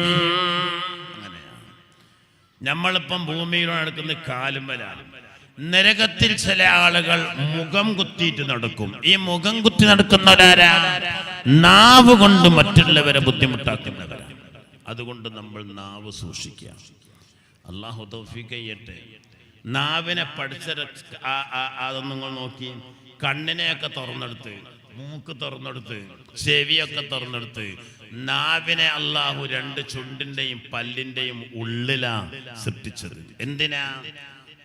നമ്മളിപ്പം ഭൂമിയിലൂടെ നടക്കുന്ന കാലുമലാണ്. നരകത്തിൽ ചില ആളുകൾ മുഖം കുത്തിയിട്ട് നടക്കും. ഈ മുഖം കുത്തി നടക്കുന്നവരാരാ? നാവ് കൊണ്ട് മറ്റുള്ളവരെ ബുദ്ധിമുട്ടാക്കുന്നവരാണ്. അതുകൊണ്ട് നമ്മൾ നാവ് സൂക്ഷിക്കുക. അല്ലാഹു തൗഫീഖ് ചെയ്യട്ടെ. നാവിനെ പഠിച്ച അതൊന്നും നിങ്ങൾ നോക്കി, കണ്ണിനെയൊക്കെ തുറന്നെടുത്ത്, മൂക്ക് തുറന്നെടുത്ത്, ചെവിയൊക്കെ തുറന്നെടുത്ത്, നാവിനെ അള്ളാഹു 2 ചുണ്ടിന്റെയും പല്ലിന്റെയും ഉള്ളിലാ സൃഷ്ടിച്ചത്. എന്തിനാ?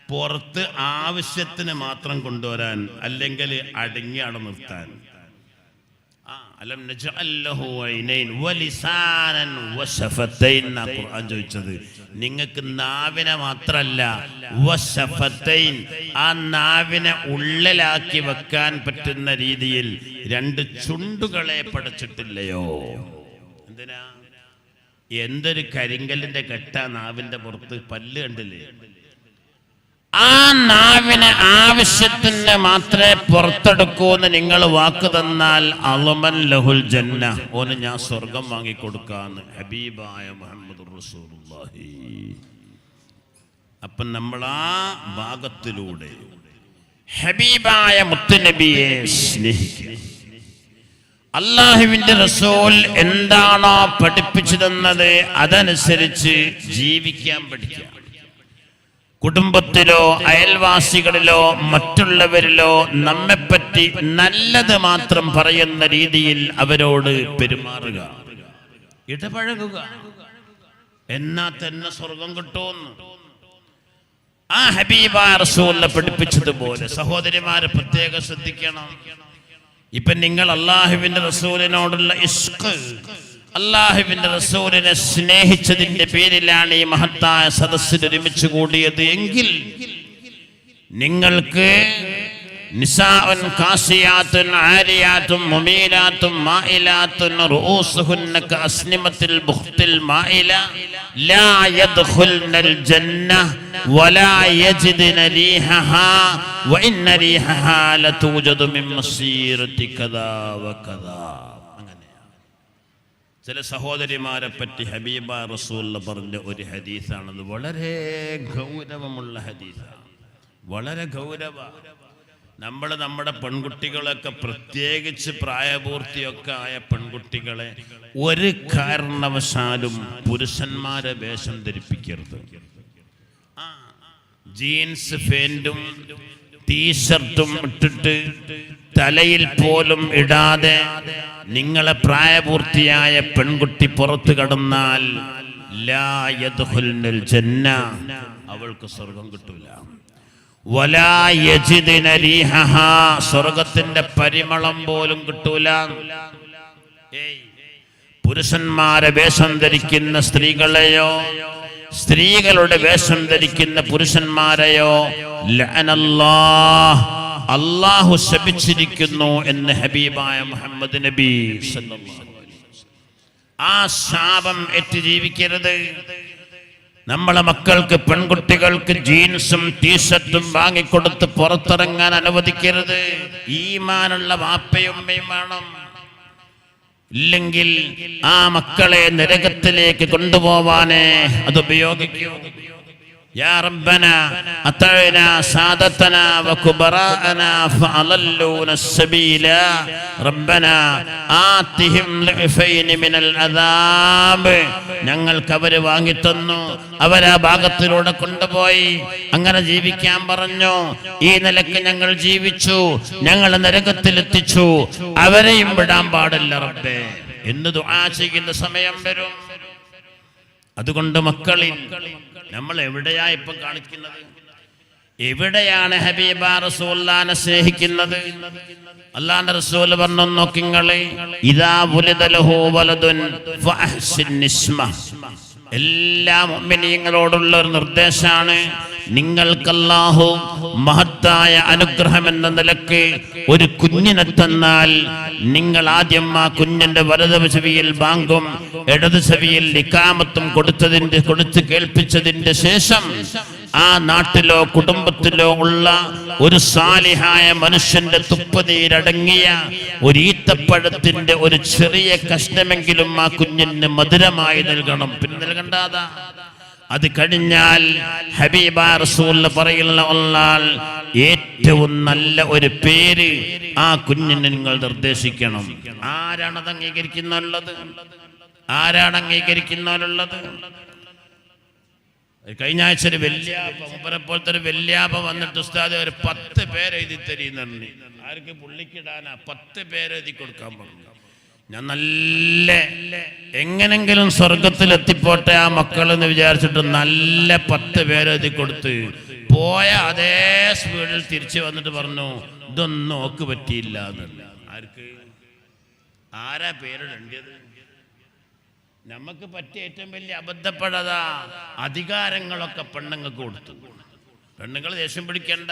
പുറത്ത് ആവശ്യത്തിന് മാത്രം കൊണ്ടുവരാൻ, അല്ലെങ്കിൽ അടങ്ങി അവിടെ നിർത്താൻ. അലം നജ്അൽ ലഹു ഐനൈൻ വലിസാനൻ വശഫതൈൻ എന്നാ ഖുർആൻ ചോദിച്ചത്. നിങ്ങൾക്ക് നാവിനെ മാത്രല്ല, വശഫതൈൻ, ആ നാവിനെ ഉള്ളിലാക്കി വെക്കാൻ പറ്റുന്ന രീതിയിൽ 2 ചുണ്ടുകളെ പടച്ചിട്ടില്ലയോ? എന്തിനാ? എന്തൊരു കരിങ്കല്ലിന്റെ കെട്ടാ നാവിന്റെ പുറത്ത്. പല്ല് കണ്ടില്ലേ? ആ നാവിനെ ആവശ്യത്തിന് മാത്രമേ പുറത്തെടുക്കൂ എന്ന് നിങ്ങൾ വാക്ക് തന്നാൽ അളമൻ ലഹുൽ ജന്ന, ഓന് ഞാൻ സ്വർഗം വാങ്ങിക്കൊടുക്കാന്ന് ഹബീബായ മുഹമ്മദ് റസൂലുള്ളാഹി. അപ്പം നമ്മൾ ആ ഭാഗത്തിലൂടെ ഹബീബായ മുത്തുനബിയെ സ്നേഹിക്കുക. അല്ലാഹുവിന്റെ റസൂൽ എന്താണോ പഠിപ്പിച്ചു തന്നത് അതനുസരിച്ച് ജീവിക്കാൻ പഠിക്കുക. കുടുംബത്തിലോ അയൽവാസികളിലോ മറ്റുള്ളവരിലോ നമ്മെപ്പറ്റി നല്ലത് മാത്രം പറയുന്ന രീതിയിൽ അവരോട് പെരുമാറുക, ഇടപഴകുക. എന്നാ തന്നെ സ്വർഗം കിട്ടുമെന്ന് ആ ഹബീബായ റസൂലിനെ പഠിപ്പിച്ചതുപോലെ സഹോദരിമാരെ പ്രത്യേകം ശ്രദ്ധിക്കണം. ഇപ്പൊ നിങ്ങൾ അല്ലാഹുവിന്റെ റസൂലിനോടുള്ള ഇഷ്ഖ്, അല്ലാഹുവിന്റെ റസൂലിനെ സ്നേഹിച്ചതിന്റെ പേരിലാണ് ഈ മഹത്തായ സദസ്സിൽ ഒരുമിച്ച് കൂടിയത് എങ്കിൽ നിങ്ങൾക്ക് നിസാഉൻ കാസിയാത്തുൻ ആരിയാത്തുൻ മുമീലാത്തുൻ മായിലാത്തുൻ റൂസുഹുന്ന കഅസ്നിമത്തിൽ ബുഖ്തിൽ മായില ലാ യദ്ഖുൽനൽ ജന്ന വലാ യജിദ്ന റീഹഹാ വഇന്ന റീഹഹാ ലതൂജദു മിൻ മസീറതി കദാ വകദാ. ചില സഹോദരിമാരെ പറ്റി ഹബീബ റസൂൽ പറഞ്ഞ ഒരു ഹദീസാണത്. വളരെ ഗൗരവമുള്ള ഹദീസാണ്, വളരെ ഗൗരവ. നമ്മുടെ പെൺകുട്ടികളൊക്കെ, പ്രത്യേകിച്ച് പ്രായപൂർത്തിയൊക്കെ ആയ പെൺകുട്ടികളെ ഒരു കാരണവശാലും പുരുഷന്മാരെ വേഷം ധരിപ്പിക്കരുത്. ജീൻസ് പാന്റും ടീഷർട്ടും ഇട്ടിട്ട് തലയിൽ പോലും ഇടാതെ നിങ്ങളെ പ്രായപൂർത്തിയായ പെൺകുട്ടി പുറത്തു കടന്നാൽ ലാ യദ്ഖുൽനൽ ജന്ന, അവൾക്ക് സ്വർഗം കിട്ടൂല. വലാ യജിദ്ന റീഹഹാ, സ്വർഗത്തിന്റെ പരിമളം പോലും കിട്ടൂല. പുരുഷന്മാരെ വേഷം ധരിക്കുന്ന സ്ത്രീകളെയോ സ്ത്രീകളുടെ വേഷം ധരിക്കുന്ന പുരുഷന്മാരെയോ ലഅനല്ലാഹ്, അല്ലാഹു ശപിച്ചിരിക്കുന്നു എന്ന് ഹബീബായ മുഹമ്മദ് നബി സല്ലല്ലാഹു അലൈഹി വസല്ലം. ആ ശാപം ഏറ്റ് ജീവിക്കരുത്. നമ്മളെ മക്കൾക്ക്, പെൺകുട്ടികൾക്ക് ജീൻസും ടീഷർട്ടും വാങ്ങിക്കൊടുത്ത് പുറത്തിറങ്ങാൻ അനുവദിക്കരുത്. ഈമാനുള്ള വാപ്പയും ഉമ്മയും വേണം. ഇല്ലെങ്കിൽ ആ മക്കളെ നരകത്തിലേക്ക് കൊണ്ടുപോവാനേ അത് ഉപയോഗിക്കൂ. يا ربنا أطعنا سادتنا وكبراءنا فأضلونا السبيل ربنا آتهم ضعفين من العذاب. ഞങ്ങൾക്ക് അവര് വാങ്ങിത്തന്നു, അവരാ ഭാഗത്തിലൂടെ കൊണ്ടുപോയി, അങ്ങനെ ജീവിക്കാൻ പറഞ്ഞു. ഈ നിലക്ക് ഞങ്ങൾ ജീവിച്ചു, ഞങ്ങൾ നരകത്തിലെത്തിച്ചു, അവരെയും വിടാൻ പാടില്ല റബ്ബേ എന്ന് ദുആ ചെയ്യുന്ന സമയം വരും. അതുകൊണ്ട് മക്കളിൽ നമ്മൾ എവിടെയാ ഇപ്പം കാണിക്കുന്നത്? എവിടെയാണ് ഹബീബ റസൂലുള്ളാഹിനെ സ്നേഹിക്കുന്നത്? അല്ലാഹുവിന്റെ റസൂൽ പറഞ്ഞു, നോക്കിങ്ങളെ, ഇദാ വുലിദ ലഹു വലദുൻ ഫഅഹ്സിൻ ഇസ്മ. എല്ലാ മുഅ്മിനീങ്ങളോടുള്ള ഒരു നിർദ്ദേശമാണ്. നിങ്ങൾക്ക് അല്ലാഹു മഹത്തായ അനുഗ്രഹം എന്ന നിലക്ക് ഒരു കുഞ്ഞിനെ തന്നാൽ നിങ്ങൾ ആദ്യം ആ കുഞ്ഞിന്റെ വലത് ചെവിയിൽ ബാങ്കും ഇടത് ചെവിയിൽ ഇഖാമത്തും കൊടുത്ത് കേൾപ്പിച്ചതിന്റെ ശേഷം ആ നാട്ടിലോ കുടുംബത്തിലോ ഉള്ള ഒരു സാലിഹായ മനുഷ്യന്റെ തുപ്പുനീരടങ്ങിയ ഒരു ഈത്തപ്പഴത്തിന്റെ ഒരു ചെറിയ കഷ്ണമെങ്കിലും ആ കുഞ്ഞിന് മധുരമായി നൽകണം. പിന്നെ നൽകണ്ടാതാ. അത് കഴിഞ്ഞാൽ ഹബീബ റസൂൽ പറയുന്ന ഒന്നാൾ ഏറ്റവും നല്ല ഒരു പേര് ആ കുഞ്ഞിന് നിങ്ങൾ നിർദ്ദേശിക്കണം. ആരാണത് അംഗീകരിക്കുന്നുള്ളത്? ആരാണ് അംഗീകരിക്കുന്നുള്ളത്? കഴിഞ്ഞ ആഴ്ച ഒരു പോലത്തെ ഒരു വല്യാപ്പ വന്നിട്ട് ഉസ്താദ് ഒരു 10 പേര് എഴുതി തരീന്നു. ആർക്ക്? പുള്ളിക്കിടാനാ 10 പേര് എഴുതി കൊടുക്കാൻ പറഞ്ഞു. ഞാൻ നല്ല എങ്ങനെങ്കിലും സ്വർഗത്തിൽ എത്തിപ്പോട്ടെ ആ മക്കളെന്ന് വിചാരിച്ചിട്ട് നല്ല 10 പേര് എഴുതി കൊടുത്ത് പോയ അതേ സ്പീഡിൽ തിരിച്ചു വന്നിട്ട് പറഞ്ഞു ഇതൊന്നും ഓക്ക് പറ്റിയില്ല എന്നല്ല. ആർക്ക്? ആരാ പേരിടേണ്ടത്? നമുക്ക് പറ്റിയ ഏറ്റവും വലിയ അബദ്ധപ്പെടാതാ അധികാരങ്ങളൊക്കെ പെണ്ണുങ്ങൾക്ക് കൊടുത്തു. പെണ്ണുങ്ങൾ ദേഷ്യം പിടിക്കണ്ട.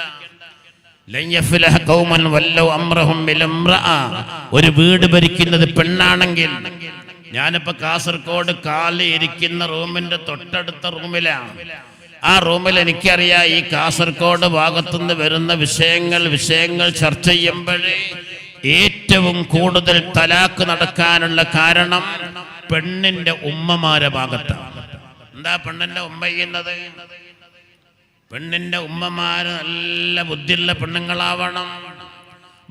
ഒരു വീട് ഭരിക്കുന്നത് പെണ്ണാണെങ്കിൽ, ഞാനിപ്പോ കാസർഗോഡ് കാല് ഇരിക്കുന്ന റൂമിന്റെ തൊട്ടടുത്ത റൂമിലാണ്. ആ റൂമിൽ എനിക്കറിയാം ഈ കാസർഗോഡ് ഭാഗത്തുനിന്ന് വരുന്ന വിഷയങ്ങൾ ചർച്ച ചെയ്യുമ്പോഴേ ഏറ്റവും കൂടുതൽ തലാക്ക് നടക്കാനുള്ള കാരണം പെണ്ണിന്റെ ഉമ്മമാരെ ഭാഗത്താണ്. എന്താ പെണ്ണിന്റെ ഉമ്മ ചെയ്യുന്നത്? പെണ്ണിന്റെ ഉമ്മമാര് നല്ല ബുദ്ധിയുള്ള പെണ്ണുങ്ങളാവണം.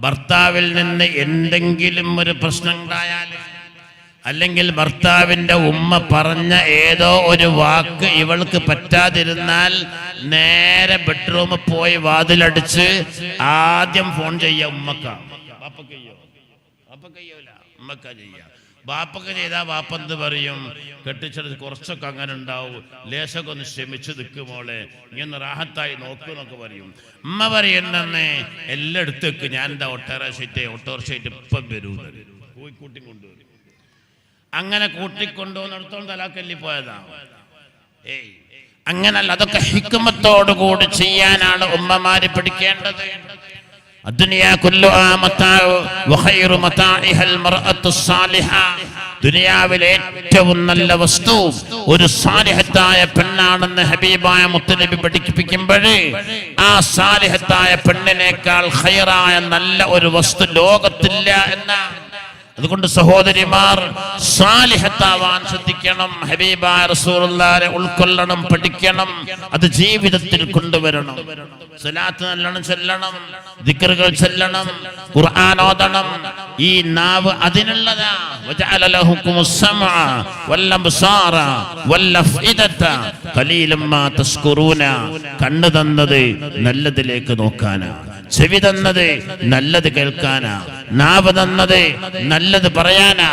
ഭർത്താവിൽ നിന്ന് എന്തെങ്കിലും ഒരു പ്രശ്നം ഉണ്ടായാൽ, അല്ലെങ്കിൽ ഭർത്താവിന്റെ ഉമ്മ പറഞ്ഞ ഏതോ ഒരു വാക്ക് ഇവൾക്ക് പറ്റാതിരുന്നാൽ നേരെ ബെഡ്റൂമിൽ പോയി വാതിലടിച്ച് ആദ്യം ഫോൺ ചെയ്യുക ഉമ്മക്കാ. ബാപ്പക്കയ്യൂല, ഉമ്മക്കാ ചെയ്യുക. ബാപ്പൊക്കെ ചെയ്താൽ ബാപ്പ എന്ത് പറയും? കെട്ടിച്ചത് കുറച്ചൊക്കെ അങ്ങനെ ഉണ്ടാവും, ലേശമൊക്കെ ഒന്ന് ശ്രമിച്ചു നിൽക്കുമോളെ, ഇങ്ങനെ റാഹത്തായി നോക്കുമെന്നൊക്കെ പറയും. ഉമ്മ പറയുന്നേ എല്ലാം എടുത്തേക്ക്, ഞാൻ എന്താ ഓട്ടോറിക്ഷയായിട്ട് ഇപ്പം വരും, കൂട്ടി കൊണ്ടുവരും. അങ്ങനെ കൂട്ടിക്കൊണ്ടുവന്നിടത്തോളം തലാക്കല്ലി പോയതാ. അങ്ങനല്ല, അതൊക്കെ ഹിക്മത്തോടു കൂടി ചെയ്യാനാണ് ഉമ്മമാര് പഠിക്കേണ്ടത്. ദുനിയാവിലെ ഏറ്റവും നല്ല വസ്തു ഒരു സാലിഹത്തായ പെണ്ണാണെന്ന് ഹബീബായ മുത്തനബി പഠിപ്പിക്കുമ്പോഴേ ആ സാലിഹത്തായ പെണ്ണിനേക്കാൾ ഖൈറായ നല്ല ഒരു വസ്തു ലോകത്തില്ല എന്നാണ്. അതുകൊണ്ട് സഹോദരിമാർ സാലിഹത്താവാൻ ശ്രദ്ധിക്കണം. ഹബീബായ റസൂലുള്ളാഹിനെ ഉൾക്കൊള്ളണം, പഠിക്കണം, അത് ജീവിതത്തിൽ കൊണ്ടുവരണം. സ്വലാത്ത് നല്ലോണം ചൊല്ലണം, ദിക്റുകൾ ചൊല്ലണം, ഖുർആൻ ഓതണം. ഈ നാവ് അതിനുള്ളതാ. വജഅല ലഹുകുമുസ് സമഅ വൽ അബ്സാറ വൽ അഫ്ഇദത ഖലീലൻ മാ തസ്കുറൂന. കണ്ണ് തന്നത് നല്ലതിലേക്ക് നോക്കാനാ, ചെവി തന്നത് നല്ലത് കേൾക്കാനാ, നാവ് തന്നത് നല്ലത് പറയാനാ,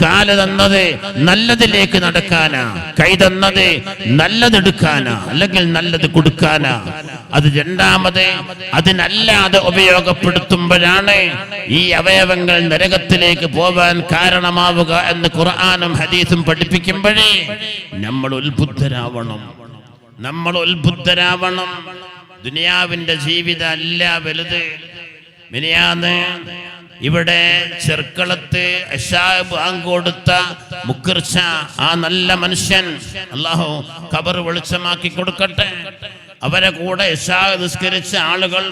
കാല് തന്നത് നല്ലതിലേക്ക് നടക്കാനാ, കൈ തന്നത് നല്ലതെടുക്കാനാ, അല്ലെങ്കിൽ നല്ലത് കൊടുക്കാനാ. അത് രണ്ടാമത് അതിനല്ലാതെ ഉപയോഗപ്പെടുത്തുമ്പോഴാണ് ഈ അവയവങ്ങൾ നരകത്തിലേക്ക് പോവാൻ കാരണമാവുക എന്ന് ഖുർആനും ഹദീസും പഠിപ്പിക്കുമ്പോഴേ നമ്മൾ ഉത്ബുദ്ധരാവണം. ദുനിയാവിന്റെ ജീവിതം അല്ല വലുത്. മിനിയാന്ന് ഇവിടെ ചെർക്കളത്ത് കൊടുത്ത മുക്കർച്ച ആ നല്ല മനുഷ്യൻ അല്ലാഹു ഖബർ വെളിച്ചമാക്കി കൊടുക്കട്ടെ. അവരെ കൂടെ നിസ്കരിച്ച ആളുകൾ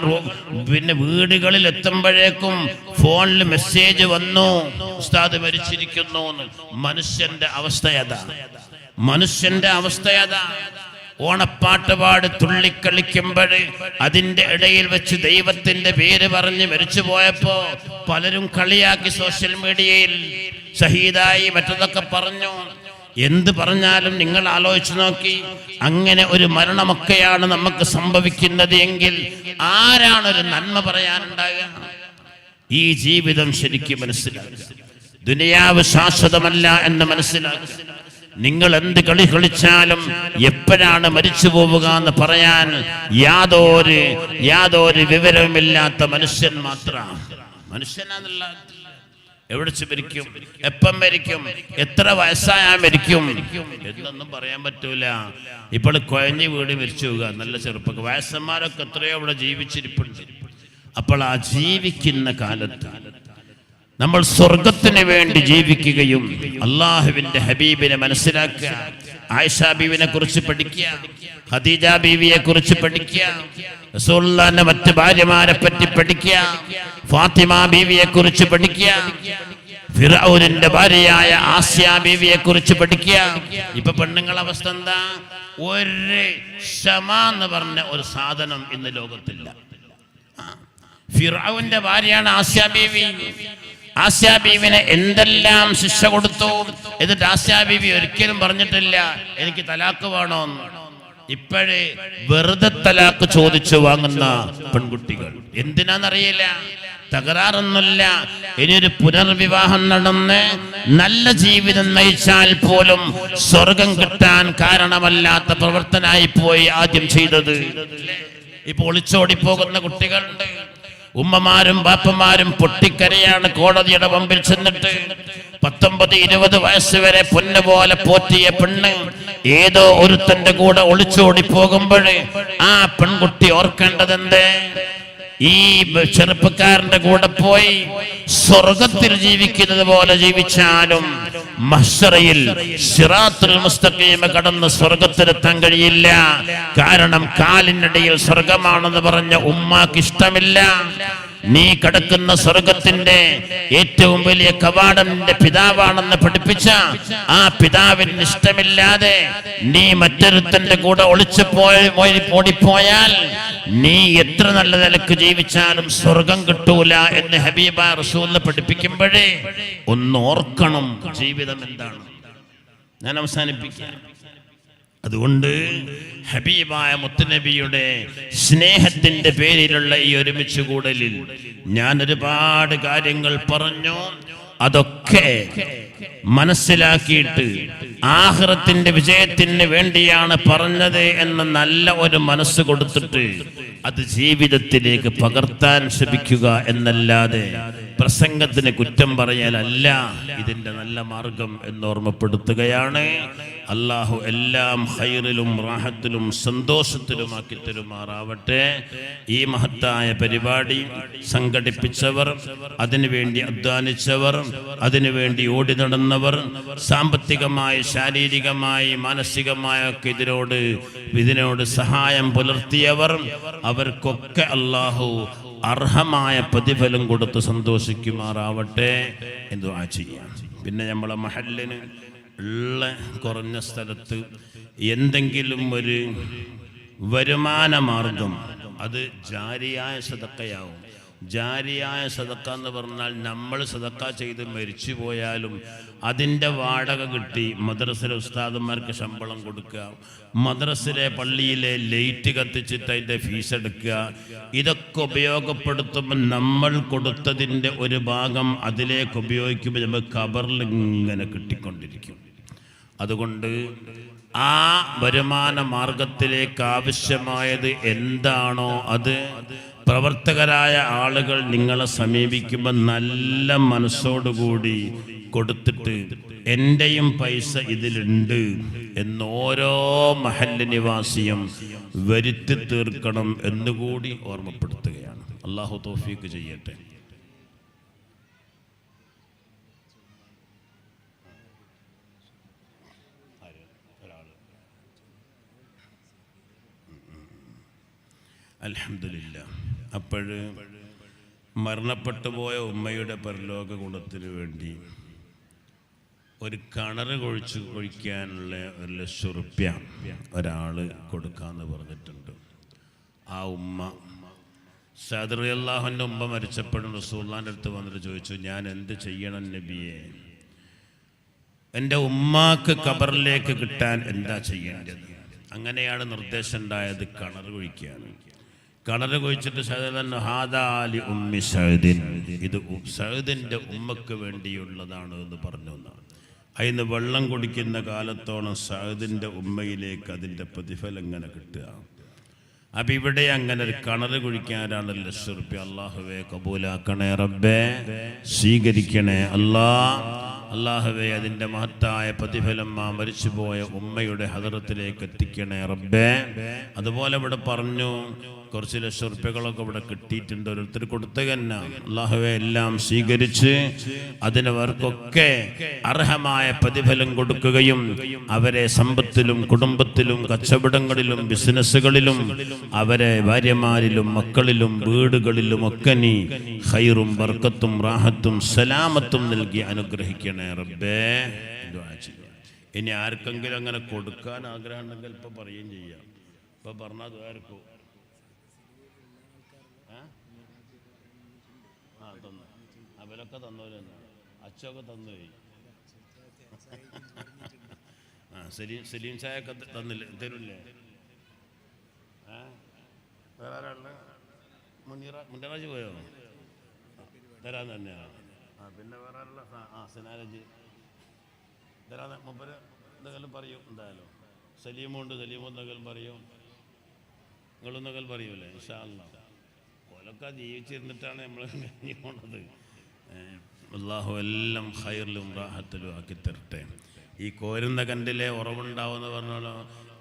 പിന്നെ വീടുകളിൽ എത്തുമ്പോഴേക്കും ഫോണിൽ മെസ്സേജ് വന്നു, ഉസ്താദ് മരിച്ചിരിക്കുന്നു. മനുഷ്യന്റെ അവസ്ഥയതാ. ഓണപ്പാട്ട് പാടി തുള്ളിക്കളിക്കുമ്പോൾ അതിൻ്റെ ഇടയിൽ വെച്ച് ദൈവത്തിന്റെ പേര് പറഞ്ഞ് മരിച്ചു പോയപ്പോ പലരും കളിയാക്കി സോഷ്യൽ മീഡിയയിൽ ഷഹീദായി മറ്റതൊക്കെ പറഞ്ഞു. എന്ത് പറഞ്ഞാലും നിങ്ങൾ ആലോചിച്ചു നോക്കി, അങ്ങനെ ഒരു മരണമൊക്കെയാണ് നമുക്ക് സംഭവിക്കുന്നത് എങ്കിൽ ആരാണൊരു നന്മ പറയാനുണ്ടാകുക? ഈ ജീവിതം ശരിക്കും മനസ്സിലാക്കുക. ദുനിയാവ് ശാശ്വതമല്ല എന്ന് മനസ്സിലാക്കുക. നിങ്ങൾ എന്ത് കളി കളിച്ചാലും എപ്പോഴാണ് മരിച്ചു പോവുക എന്ന് പറയാൻ യാതൊരു വിവരവുമില്ലാത്ത മനുഷ്യൻ മാത്രമാണ്. മനുഷ്യനാന്നുള്ള എവിടെ മരിക്കും, എപ്പം മരിക്കും, എത്ര വയസ്സായാൽ മരിക്കും എന്നൊന്നും പറയാൻ പറ്റൂല. ഇപ്പോൾ കുഴഞ്ഞ് വീട് മരിച്ചു പോവുക നല്ല ചെറുപ്പക്കാർ, വയസ്സന്മാരൊക്കെ എത്രയോ ഇവിടെ ജീവിച്ചിരിപ്പുണ്ട്. അപ്പോൾ ആ ജീവിക്കുന്ന കാലത്ത് നമ്മൾ സ്വർഗത്തിന് വേണ്ടി ജീവിക്കുകയും അള്ളാഹുവിന്റെ ഹബീബിനെ മനസ്സിലാക്കുക, ആയിഷ ബീവിനെ കുറിച്ച് പഠിക്കുക, ഖദീജ ബീവിയെ കുറിച്ച് പഠിക്കുക, റസൂലുള്ളാഹിന്റെ മറ്റ് ഭാര്യമാരെ പറ്റി പഠിക്കുക, ഫാത്തിമ ബീവിയെ കുറിച്ച് പഠിക്കുക, ഫിർഔനിന്റെ ഭാര്യയായ ആസിയ ബീവിയെ കുറിച്ച് പഠിക്കുക. ഇപ്പൊ പെണ്ണുങ്ങളെ അവസ്ഥ എന്താ? ഒരു ക്ഷമ എന്ന് പറഞ്ഞ ഒരു സാധനം ഇന്ന് ലോകത്തില്ല. ഫിർഔന്റെ ഭാര്യയാണ് ആസിയ ബീവി. ആസിയ ബീവിനെ എന്തെല്ലാം ശിക്ഷ കൊടുത്തു. എന്നിട്ട് ആസിയ ബീവി ഒരിക്കലും പറഞ്ഞിട്ടില്ല എനിക്ക് തലാക്ക് വേണോന്ന്. ഇപ്പോഴേ വെറുതെ തലാക്ക് ചോദിച്ചു വാങ്ങുന്ന പെൺകുട്ടികൾ. എന്തിനാന്നറിയില്ല, തകരാറൊന്നുമില്ല. ഇനിയൊരു പുനർവിവാഹം നടന്ന് നല്ല ജീവിതം നയിച്ചാൽ പോലും സ്വർഗം കിട്ടാൻ കാരണമല്ലാത്ത പ്രവർത്തനായി പോയി ആദ്യം ചെയ്തത്. ഇപ്പോൾ ഒളിച്ചോടി പോകുന്ന കുട്ടികളുണ്ട്. ഉമ്മമാരും ബാപ്പമാരും പൊട്ടിക്കരയാണ് കോടതിയുടെ മുമ്പിൽ ചെന്നിട്ട്. 19-20 വയസ്സ് വരെ പൊന്നുപോലെ പോറ്റിയ പെണ്ണ് ഏതോ ഒരുത്തന്റെ കൂടെ ഒളിച്ചോടി പോകുമ്പോൾ ആ പെൺകുട്ടി ഓർക്കേണ്ടതെന്തേ? ഈ ചെറുപ്പക്കാരന്റെ കൂടെ പോയി സ്വർഗത്തിൽ ജീവിക്കുന്നത് പോലെ ജീവിച്ചാലും മഹ്ശറയിൽ സിറാത്തുൽ മുസ്തഖീം കടന്ന് സ്വർഗത്തിലെത്താൻ കഴിയില്ല. കാരണം കാലിനടിയിൽ സ്വർഗമാണെന്ന് പറഞ്ഞ ഉമ്മാക്ക് ഇഷ്ടമില്ല. നീ കിടക്കുന്ന സ്വർഗത്തിന്റെ ഏറ്റവും വലിയ കവാടന്റെ പിതാവാണെന്ന് പഠിപ്പിച്ച ആ പിതാവിന് ഇഷ്ടമില്ലാതെ നീ മറ്റൊരുത്തന്റെ കൂടെ ഒളിച്ചു ഓടിപ്പോയാൽ നീ എത്ര നല്ല നിലക്ക് ജീവിച്ചാലും സ്വർഗം കിട്ടൂല എന്ന് ഹബീബ റസൂൽ പഠിപ്പിക്കുമ്പോഴേ ഒന്ന് ഓർക്കണം ജീവിതം എന്താണ്. ഞാൻ അവസാനിപ്പിക്കാം. അതുകൊണ്ട് ഹബീബായ മുത്തുനബിയുടെ സ്നേഹത്തിന്റെ പേരിലുള്ള ഈ ഒരുമിച്ച് കൂടലിൽ ഞാൻ ഒരുപാട് കാര്യങ്ങൾ പറഞ്ഞു. അതൊക്കെ മനസ്സിലാക്കിയിട്ട് ആഖിറത്തിന്റെ വിജയത്തിന് വേണ്ടിയാണ് പറഞ്ഞത് എന്ന നല്ല ഒരു മനസ്സ് കൊടുത്തിട്ട് അത് ജീവിതത്തിലേക്ക് പകർത്താൻ ശ്രമിക്കുക എന്നല്ലാതെ പ്രസംഗത്തിന് കുറ്റം പറയാനല്ല ഇതിന്റെ നല്ല മാർഗം എന്നോർമ്മപ്പെടുത്തുകയാണ്. അല്ലാഹു എല്ലാം ഖൈറിലും റാഹത്തിലും സന്തോഷത്തിലുമാക്കി തരുമാറാവട്ടെ. ഈ മഹത്തായ പരിപാടി സംഘടിപ്പിച്ചവർ, അതിനുവേണ്ടി അധ്വാനിച്ചവർ, അതിനുവേണ്ടി ഓടി നടന്നവർ, സാമ്പത്തികമായി ശാരീരികമായി മാനസികമായി ഒക്കെ ഇതിനോട് സഹായം പുലർത്തിയവർ, അവർക്കൊക്കെ അല്ലാഹു അർഹമായ പ്രതിഫലം കൊടുത്ത് സന്തോഷിക്കുമാറാവട്ടെ എന്ന് ദുആ ചെയ്യാം. പിന്നെ നമ്മളെ മഹല്ലിന് ഉള്ള കുറഞ്ഞ സ്ഥലത്ത് എന്തെങ്കിലും ഒരു വരുമാന മാർഗം, അത് ജാരിയായ സദഖയാവും. ജാരിയായ സദഖ എന്ന് പറഞ്ഞാൽ നമ്മൾ സദഖ ചെയ്ത് മരിച്ചു പോയാലും അതിൻ്റെ വാടക കിട്ടി മദ്രസയിലെ ഉസ്താദന്മാർക്ക് ശമ്പളം കൊടുക്കുക, മദ്രസയിലെ പള്ളിയിലെ ലൈറ്റ് കത്തിച്ചിട്ട് അതിൻ്റെ ഫീസ് എടുക്കുക, ഇതൊക്കെ ഉപയോഗപ്പെടുത്തുമ്പോൾ നമ്മൾ കൊടുത്തതിൻ്റെ ഒരു ഭാഗം അതിലേക്ക് ഉപയോഗിക്കുമ്പോൾ നമ്മൾ ഖബറിൽ ഇങ്ങനെ കിട്ടിക്കൊണ്ടിരിക്കും. അതുകൊണ്ട് ആ വരുമാന മാർഗത്തിലേക്ക് ആവശ്യമായത് എന്താണോ അത് പ്രവർത്തകരായ ആളുകൾ നിങ്ങളെ സമീപിക്കുമ്പോൾ നല്ല മനസ്സോടുകൂടി കൊടുത്തിട്ട് എൻ്റെയും പൈസ ഇതിലുണ്ട് എന്ന് ഓരോ മഹല്ല് നിവാസിയും വരുത്തി തീർക്കണം എന്നുകൂടി ഓർമ്മപ്പെടുത്തുകയാണ്. അല്ലാഹു തൗഫീഖ് ചെയ്യട്ടെ. അൽഹംദുലില്ലാ. അപ്പോഴ് മരണപ്പെട്ടു പോയ ഉമ്മയുടെ പരലോക ഗുണത്തിന് വേണ്ടി ഒരു കിണറ് കൊഴിക്കാനുള്ള 1 ലക്ഷം റുപ്യ ഒരാൾ കൊടുക്കാമെന്ന് പറഞ്ഞിട്ടുണ്ട്. ആ ഉമ്മ സഅദ് റളിയല്ലാഹുവിൻ്റെ ഉമ്മ മരിച്ചപ്പോഴും റസൂലുള്ളാഹിൻ്റെ അടുത്ത് വന്നിട്ട് ചോദിച്ചു, ഞാൻ എന്ത് ചെയ്യണം നബിയെ? എൻ്റെ ഉമ്മാക്ക് ഖബറിലേക്ക് കിട്ടാൻ എന്താ ചെയ്യേണ്ടത്? അങ്ങനെയാണ് നിർദ്ദേശം ഉണ്ടായത്, കിണറ് കുഴിക്കുകയാണ്. കിണറ് കുഴിച്ചിട്ട് ഹാദാലി ഉമ്മി സഅദിൻ, ഇത് സഅദിൻ്റെ ഉമ്മക്ക് വേണ്ടിയുള്ളതാണ് എന്ന് പറഞ്ഞു. അതിന് വെള്ളം കുടിക്കുന്ന കാലത്തോളം സഅദിൻ്റെ ഉമ്മയിലേക്ക് അതിൻ്റെ പ്രതിഫലം ഇങ്ങനെ കിട്ടുക. അപ്പം ഇവിടെ അങ്ങനെ ഒരു കിണറ് കുഴിക്കാനാണ് 1 ലക്ഷം റുപ്യ. അല്ലാഹുവേ കബൂലാക്കണേ റബ്ബേ, സ്വീകരിക്കണേ അല്ലാഹുവേ, അതിൻ്റെ മഹത്തായ പ്രതിഫലം ആ മരിച്ചുപോയ ഉമ്മയുടെ ഹദറത്തിലേക്ക് എത്തിക്കണേ റബ്ബേ. അതുപോലെ ഇവിടെ പറഞ്ഞു, കുറച്ച് ലക്ഷം റുപ്യകളൊക്കെ ഇവിടെ കിട്ടിയിട്ടുണ്ട്. ഓരോരുത്തർ കൊടുത്തു തന്നെ അള്ളാഹുവെ എല്ലാം സ്വീകരിച്ച് അതിനവർക്കൊക്കെ അർഹമായ പ്രതിഫലം കൊടുക്കുകയും അവരെ സമ്പത്തിലും കുടുംബത്തിലും കച്ചവടങ്ങളിലും ബിസിനസ്സുകളിലും അവരെ ഭാര്യമാരിലും മക്കളിലും വീടുകളിലും ഒക്കെ നീ ഖൈറും ബർക്കത്തും റാഹത്തും സലാമത്തും നൽകി അനുഗ്രഹിക്കണേ റബ്ബേ. ഇനി ആർക്കെങ്കിലും അങ്ങനെ കൊടുക്കാൻ ആഗ്രഹം ഉണ്ടെങ്കിൽ ഇപ്പൊ പറയുകയും ചെയ്യാം. ഇപ്പൊ പറഞ്ഞാൽ ആർക്കും തന്നു, അവരൊക്കെ തന്നവര് തന്നെ, അച്ഛനൊക്കെ തന്നുപോയി. സലീം ചായൊക്കെ തന്നില്ല, തരില്ലേ? വേറെ ആരാളുടെ മുനിറാജ് പോയോ? തരാൻ തന്നെയാണ്. പിന്നെ വേറെ ആരുള്ള സിനാരജ് തരാൻ മുമ്പ് എന്തെങ്കിലും പറയും. എന്തായാലും സലീമുണ്ട്, സലീമെന്തെങ്കിലും പറയും, നിങ്ങളെന്തെങ്കിലും പറയൂലേ? ഇൻഷാ അല്ലാഹ് ഓലൊക്കെ ജീവിച്ചിരുന്നിട്ടാണ് നമ്മൾ കഴിഞ്ഞു പോണത്. അല്ലാഹു എല്ലാം ഖൈറിലും റാഹത്തിലും ആക്കി തരട്ടെ. ഈ കോരുന്ന കണ്ടിലെ ഉറവുണ്ടാവുമെന്ന് പറഞ്ഞാലോ,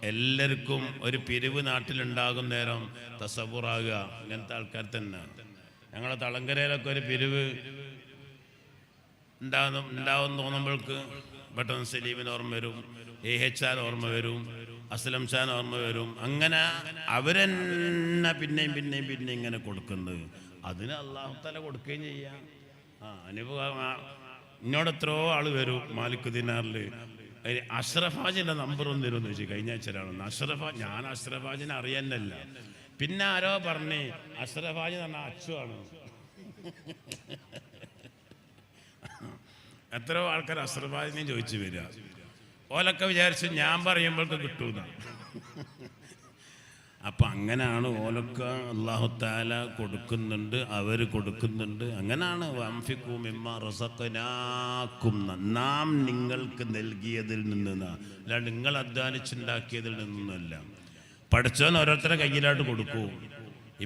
എല്ലാവർക്കും ഒരു പിരിവ് നാട്ടിലുണ്ടാകും നേരം തസവുറാകുക ഇങ്ങനത്തെ ആൾക്കാർ തന്നെ. ഞങ്ങളെ തളങ്കരയിലൊക്കെ ഒരു പിരിവ് ഉണ്ടാവും തോന്നുമ്പോൾക്ക് പെട്ടെന്ന് സലീമിന് ഓർമ്മ വരും, AHR ഓർമ്മ വരും, അസ്ലം ഷാൻ ഓർമ്മ വരും. അങ്ങനെ അവരെന്നെ പിന്നെയും പിന്നെയും പിന്നെ ഇങ്ങനെ കൊടുക്കുന്നത്. അതിന് അല്ലാഹു തആല കൊടുക്കുകയും ചെയ്യാം. ഇന്നോട് എത്രയോ ആള് വരും മാലിക് ദിനാറിൽ അഷ്റഫാജിൻ്റെ നമ്പർ ഒന്ന് തരുമെന്ന് ചോദിച്ചു. കഴിഞ്ഞ ആഴ്ചയിലാണ് ഞാൻ അഷ്റഫാജിനെ അറിയാനല്ല. പിന്നെ ആരോ പറഞ്ഞ് അഷ്റഫാജി എന്ന് പറഞ്ഞാൽ അച്ചുവാണ്. എത്രയോ ആൾക്കാർ അഷ്റഫാജിനെ ചോദിച്ചു വരിക. ഓലൊക്കെ വിചാരിച്ച് ഞാൻ പറയുമ്പോഴൊക്കെ കിട്ടൂന്ന. അപ്പം അങ്ങനെയാണ് ഓലൊക്കെ അല്ലാഹു തആല കൊടുക്കുന്നുണ്ട്, അവർ കൊടുക്കുന്നുണ്ട്. അങ്ങനെയാണ് വംഫിഖൂ മിമ്മാ റസഖനാക്കും, നാം നിങ്ങൾക്ക് നൽകിയതിൽ നിന്ന്, അല്ലാണ്ട് നിങ്ങൾ അധ്വാനിച്ചുണ്ടാക്കിയതിൽ നിന്നല്ല. പഠിച്ചവൻ ഓരോരുത്തരുടെ കയ്യിലായിട്ട് കൊടുക്കൂ.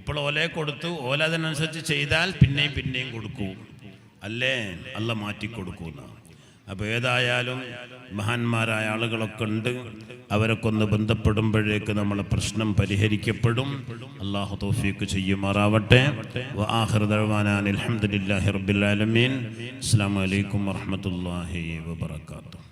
ഇപ്പോൾ ഓലയെ കൊടുത്തു, ഓല അതിനനുസരിച്ച് ചെയ്താൽ പിന്നെയും പിന്നെയും കൊടുക്കൂ, അല്ലേ അല്ല മാറ്റിക്കൊടുക്കുന്ന. അപ്പോൾ ഏതായാലും മഹാന്മാരായ ആളുകളൊക്കെ ഉണ്ട്. അവരൊക്കെ ഒന്ന് ബന്ധപ്പെടുമ്പോഴേക്ക് നമ്മളെ പ്രശ്നം പരിഹരിക്കപ്പെടും. അല്ലാഹു തൗഫീഖ് ചെയ്യുമാറാവട്ടെ. വആഖിറു ദഅ്വാനാ അൽഹംദുലില്ലാഹി റബ്ബിൽ ആലമീൻ. അസ്സലാമു അലൈക്കും വറഹ്മത്തുള്ളാഹി വബറകാതുഹു.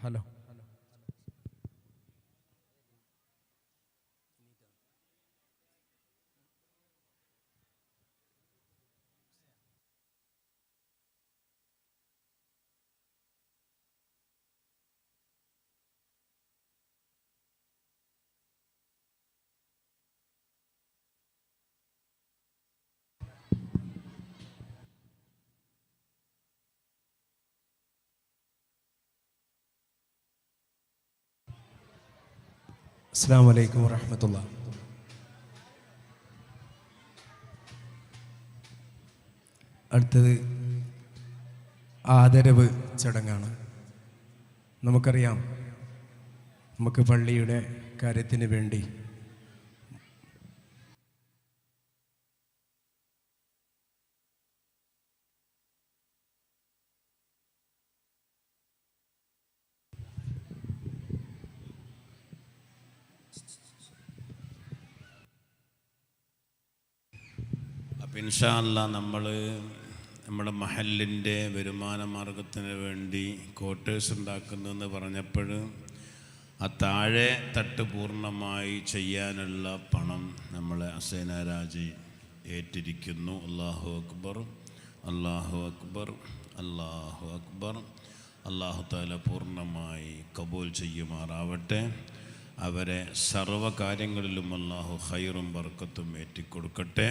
ഹലോ, അസ്സലാമു അലൈക്കും വറഹ്മത്തുള്ളാഹി. അടുത്തത് ആദരവ് ചടങ്ങാണ്. നമുക്കറിയാം, നമുക്ക് പള്ളിയുടെ കാര്യത്തിന് വേണ്ടി ഇൻഷാ അല്ലാഹ് നമ്മൾ നമ്മുടെ മഹലിൻ്റെ വരുമാന മാർഗത്തിന് വേണ്ടി ക്വാർട്ടേഴ്സ് ഉണ്ടാക്കുന്നതെന്ന് പറഞ്ഞപ്പോൾ ആ താഴെ തട്ട് പൂർണ്ണമായി ചെയ്യാനുള്ള പണം നമ്മളെ ഹസൈന രാജി ഏറ്റിരിക്കുന്നു. അല്ലാഹു അക്ബർ, അല്ലാഹു അക്ബർ, അല്ലാഹു അക്ബർ. അല്ലാഹു തആല പൂർണ്ണമായി കബൂൽ ചെയ്യുമാറാവട്ടെ. അവരെ സർവ്വ കാര്യങ്ങളിലും അല്ലാഹു ഖൈറും ബർക്കത്തും ഏറ്റിക്കൊടുക്കട്ടെ.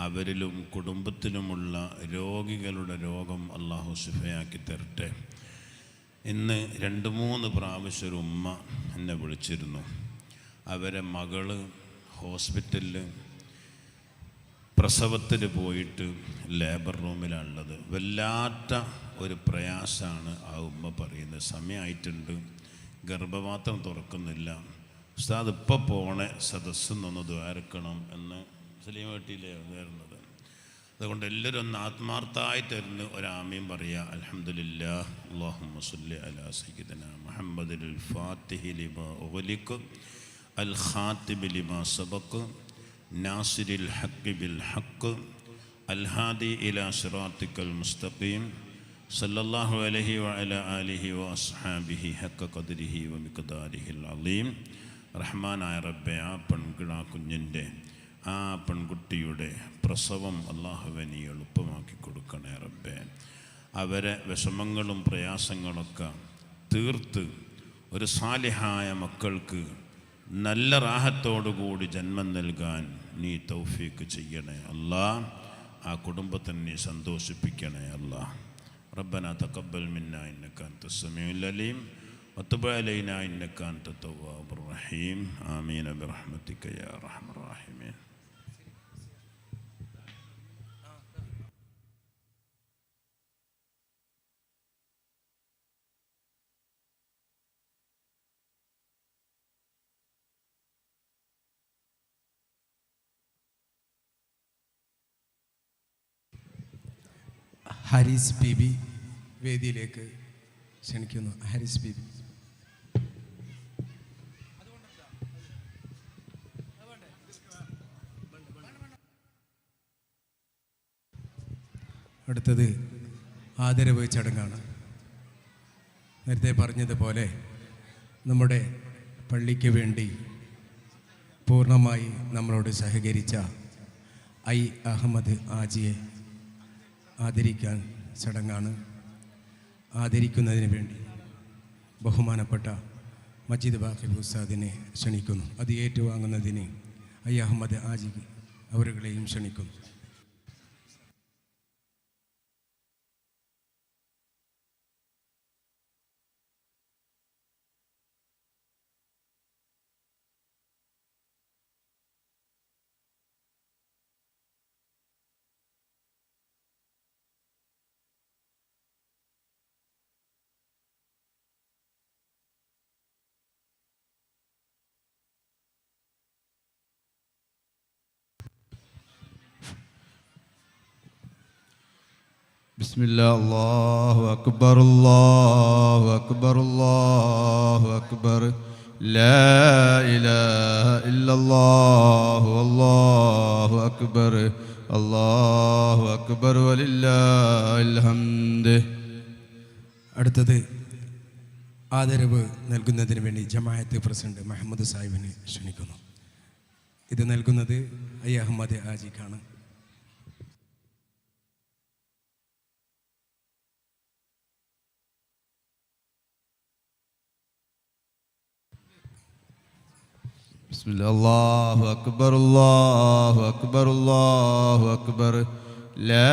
അവരിലും കുടുംബത്തിലുമുള്ള രോഗികളുടെ രോഗം അല്ലാഹു ശിഫയാക്കി തരട്ടെ. ഇന്ന് 2-3 പ്രാവശ്യം ഒരു ഉമ്മ എന്നെ വിളിച്ചിരുന്നു. അവരെ മകള് ഹോസ്പിറ്റലിൽ പ്രസവത്തിന് പോയിട്ട് ലേബർ റൂമിലാണുള്ളത്. വല്ലാത്ത ഒരു പ്രയാസമാണ് ആ ഉമ്മ പറയുന്നത്. സമയമായിട്ടുണ്ട്, ഗർഭപാത്രം തുറക്കുന്നില്ല. ഉസ്താദ് ഇപ്പോൾ പോണേ സദസ്സൊന്ന് ദ്വാരക്കണം എന്ന് മുസ്ലിം വീട്ടിലേ വരുന്നത്. അതുകൊണ്ട് എല്ലാവരും ഒന്ന് ആത്മാർത്ഥമായിട്ടിരുന്ന് ഒരാമയും പറയുക. അൽഹംദുലില്ലാഹ് അല്ലാഹുമ്മ സ്വല്ലി അലാ സയ്യിദിനാ മുഹമ്മദിൽ ഫാത്തിഹി ലിമാ ഉഗ്ലിഖ് അൽ ഖാതിബി ലിമാ സബഖ് നാസിരിൽ ഹഖ് ബിൽ ഹഖ് അൽ ഹാദി ഇലാ സിറാത്തിക്കൽ മുസ്തഖീം സല്ലല്ലാഹു അലൈഹി വഅലാ ആലിഹി വഅസ്ഹാബിഹി ഹഖ ഖദ്രിഹി വമിഖ്ദാരിഹിൽ അളീം. റഹ്മാനായ റബ്ബേ, ആ കുഞ്ഞിൻ്റെ ആ പെൺകുട്ടിയുടെ പ്രസവം അല്ലാഹുവേ നീ എളുപ്പമാക്കി കൊടുക്കണേ റബ്ബേ. അവരെ വിഷമങ്ങളും പ്രയാസങ്ങളൊക്കെ തീർത്ത് ഒരു സാലിഹായ മക്കൾക്ക് നല്ല റാഹത്തോടുകൂടി ജന്മം നൽകാൻ നീ തൗഫീക്ക് ചെയ്യണേ അല്ലാ. ആ കുടുംബത്തെ നീ സന്തോഷിപ്പിക്കണേ അല്ലാ. റബ്ബനാ തഖബ്ബൽ മിന്നാ ഇന്നക അൻതസ് സമീഉൽ അലീം വതുബ് അലൈനാ ഇന്നക അൻതത് തവ്വാബുർ റഹീം. ആമീൻ ബിറഹ്മതിക യാ അർഹമർ റഹീമീൻ. ഹാരിസ് ബീബി വേദിയിലേക്ക് ക്ഷണിക്കുന്നു. ഹാരിസ് ബീബി. അടുത്തത് ആദരവ് ചടങ്ങാണ്. നേരത്തെ പറഞ്ഞതുപോലെ നമ്മുടെ പള്ളിക്ക് വേണ്ടി പൂർണ്ണമായി നമ്മളോട് സഹകരിച്ച ഐ അഹമ്മദ് ആജിയെ ആദരിക്കാൻ ചടങ്ങാണ്. ആദരിക്കുന്നതിന് വേണ്ടി ബഹുമാനപ്പെട്ട മജീദ് ബാഖിബ് ഉസ്താദിനെ ക്ഷണിക്കുന്നു. അത് ഏറ്റുവാങ്ങുന്നതിന് ഐ അഹമ്മദ് ആജി അവരുകളെയും ക്ഷണിക്കുന്നു. ബിസ്മില്ലാ. അല്ലാഹു അക്ബർ, അല്ലാഹു അക്ബർ, അല്ലാഹു അക്ബർ. ലാ ഇലാഹ ഇല്ലല്ലാഹു അല്ലാഹു അക്ബർ, അല്ലാഹു അക്ബർ വലില്ലാഹിൽ ഹംദ്. അടുത്തത് ആദരവ് നൽകുന്നതിന് വേണ്ടി ജമാഅത്ത് പ്രസിഡന്റ് മുഹമ്മദ് സാഹിബിനെ ക്ഷണിക്കുന്നു. ഇത് നൽകുന്നത് ഐ അഹമ്മദ് ആജിക്കാണ്. ബിസ്മില്ലാ. അല്ലാഹു അക്ബർ, അല്ലാഹു അക്ബർ, അല്ലാഹു അക്ബർ. ലാ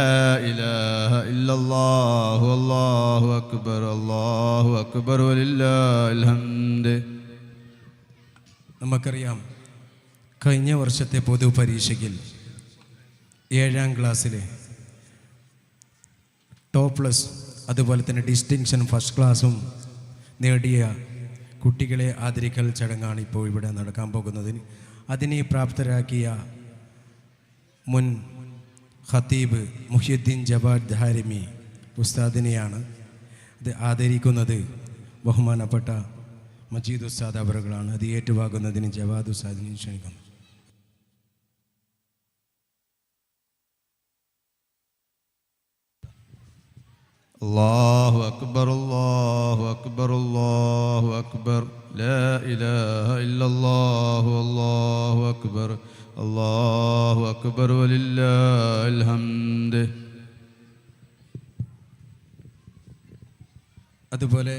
ഇലാഹ ഇല്ലല്ലാഹു അല്ലാഹു അക്ബർ, അല്ലാഹു അക്ബർ വലില്ലാഹിൽ ഹംദ്. നമുക്കറിയാം, കഴിഞ്ഞ വർഷത്തെ പൊതുപരീക്ഷയ്ക്ക് 7ാം ക്ലാസ്സിലെ ടോപ്പ് പ്ലസ് അതുപോലെ തന്നെ ഡിസ്റ്റിങ്ഷൻ ഫസ്റ്റ് ക്ലാസ്സും നേടിയ കുട്ടികളെ ആദരിക്കൽ ചടങ്ങാണ് ഇപ്പോൾ ഇവിടെ നടക്കാൻ പോകുന്നതിന്. അതിനെ പ്രാപ്തരാക്കിയ മുൻ ഖത്തീബ് മുഹ്യിദ്ദീൻ ജവാദ് ധാരിമി ഉസ്താദിനെയാണ് ഇത് ആദരിക്കുന്നത്. ബഹുമാനപ്പെട്ട മജീദ് ഉസ്താദ് അവറുകളാണ്. അത് ഏറ്റുവാങ്ങുന്നതിന് ജവാദ് ഉസ്താദിനെ ക്ഷണിക്കുന്നു. الله أكبر الله أكبر الله أكبر لا إله إلا الله والله أكبر الله أكبر ولله الحمد. അതുപോലെ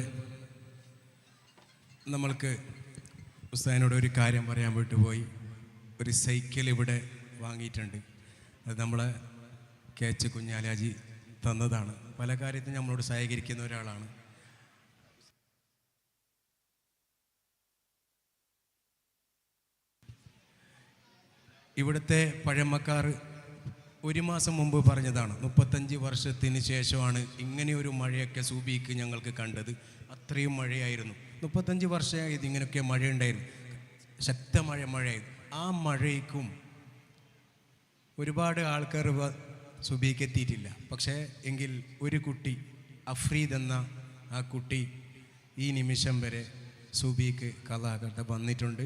നമ്മൾക്ക് ഉസ്താദിനോട് ഒരു കാര്യം പറയാൻ വിട്ടുപോയി. ഒരു സൈക്കിൾ ഇവിടെ വാങ്ങിയിട്ടുണ്ട്. അത് നമ്മളെ KH കുഞ്ഞാലാജി തന്നതാണ്. പല കാര്യത്തിനും നമ്മളോട് സഹകരിക്കുന്ന ഒരാളാണ്. ഇവിടുത്തെ പഴമക്കാർ ഒരു മാസം മുമ്പ് പറഞ്ഞതാണ്, 35 വർഷത്തിന് ശേഷമാണ് ഇങ്ങനെയൊരു മഴയൊക്കെ സൂബിക്ക് ഞങ്ങൾക്ക് കണ്ടത്. അത്രയും മഴയായിരുന്നു. 35 വർഷമായി ഇതിങ്ങനെയൊക്കെ മഴയുണ്ടായിരുന്നു, ശക്തമായ മഴയായിരുന്നു. ആ മഴയ്ക്കും ഒരുപാട് ആൾക്കാർ സുബിക്ക് എത്തിയിട്ടില്ല. പക്ഷേ എങ്കിൽ ഒരു കുട്ടി, അഫ്രീദ് എന്ന ആ കുട്ടി ഈ നിമിഷം വരെ സുബിക്ക് കലാകട്ട വന്നിട്ടുണ്ട്.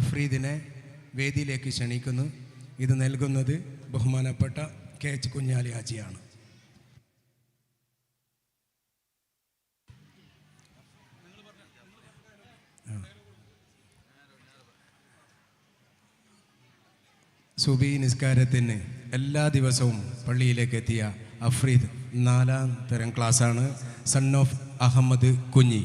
അഫ്രീദിനെ വേദിയിലേക്ക് ക്ഷണിക്കുന്നു. ഇത് നൽകുന്നത് ബഹുമാനപ്പെട്ട KH കുഞ്ഞാലി ഹാജിയാണ്. സുബി നിസ്കാരത്തിന് എല്ലാ ദിവസവും പള്ളിയിലേക്ക് എത്തിയ അഫ്രീദ് 4ാം തരം ക്ലാസ്സാണ്. സൺ ഓഫ് അഹമ്മദ് കുഞ്ഞി.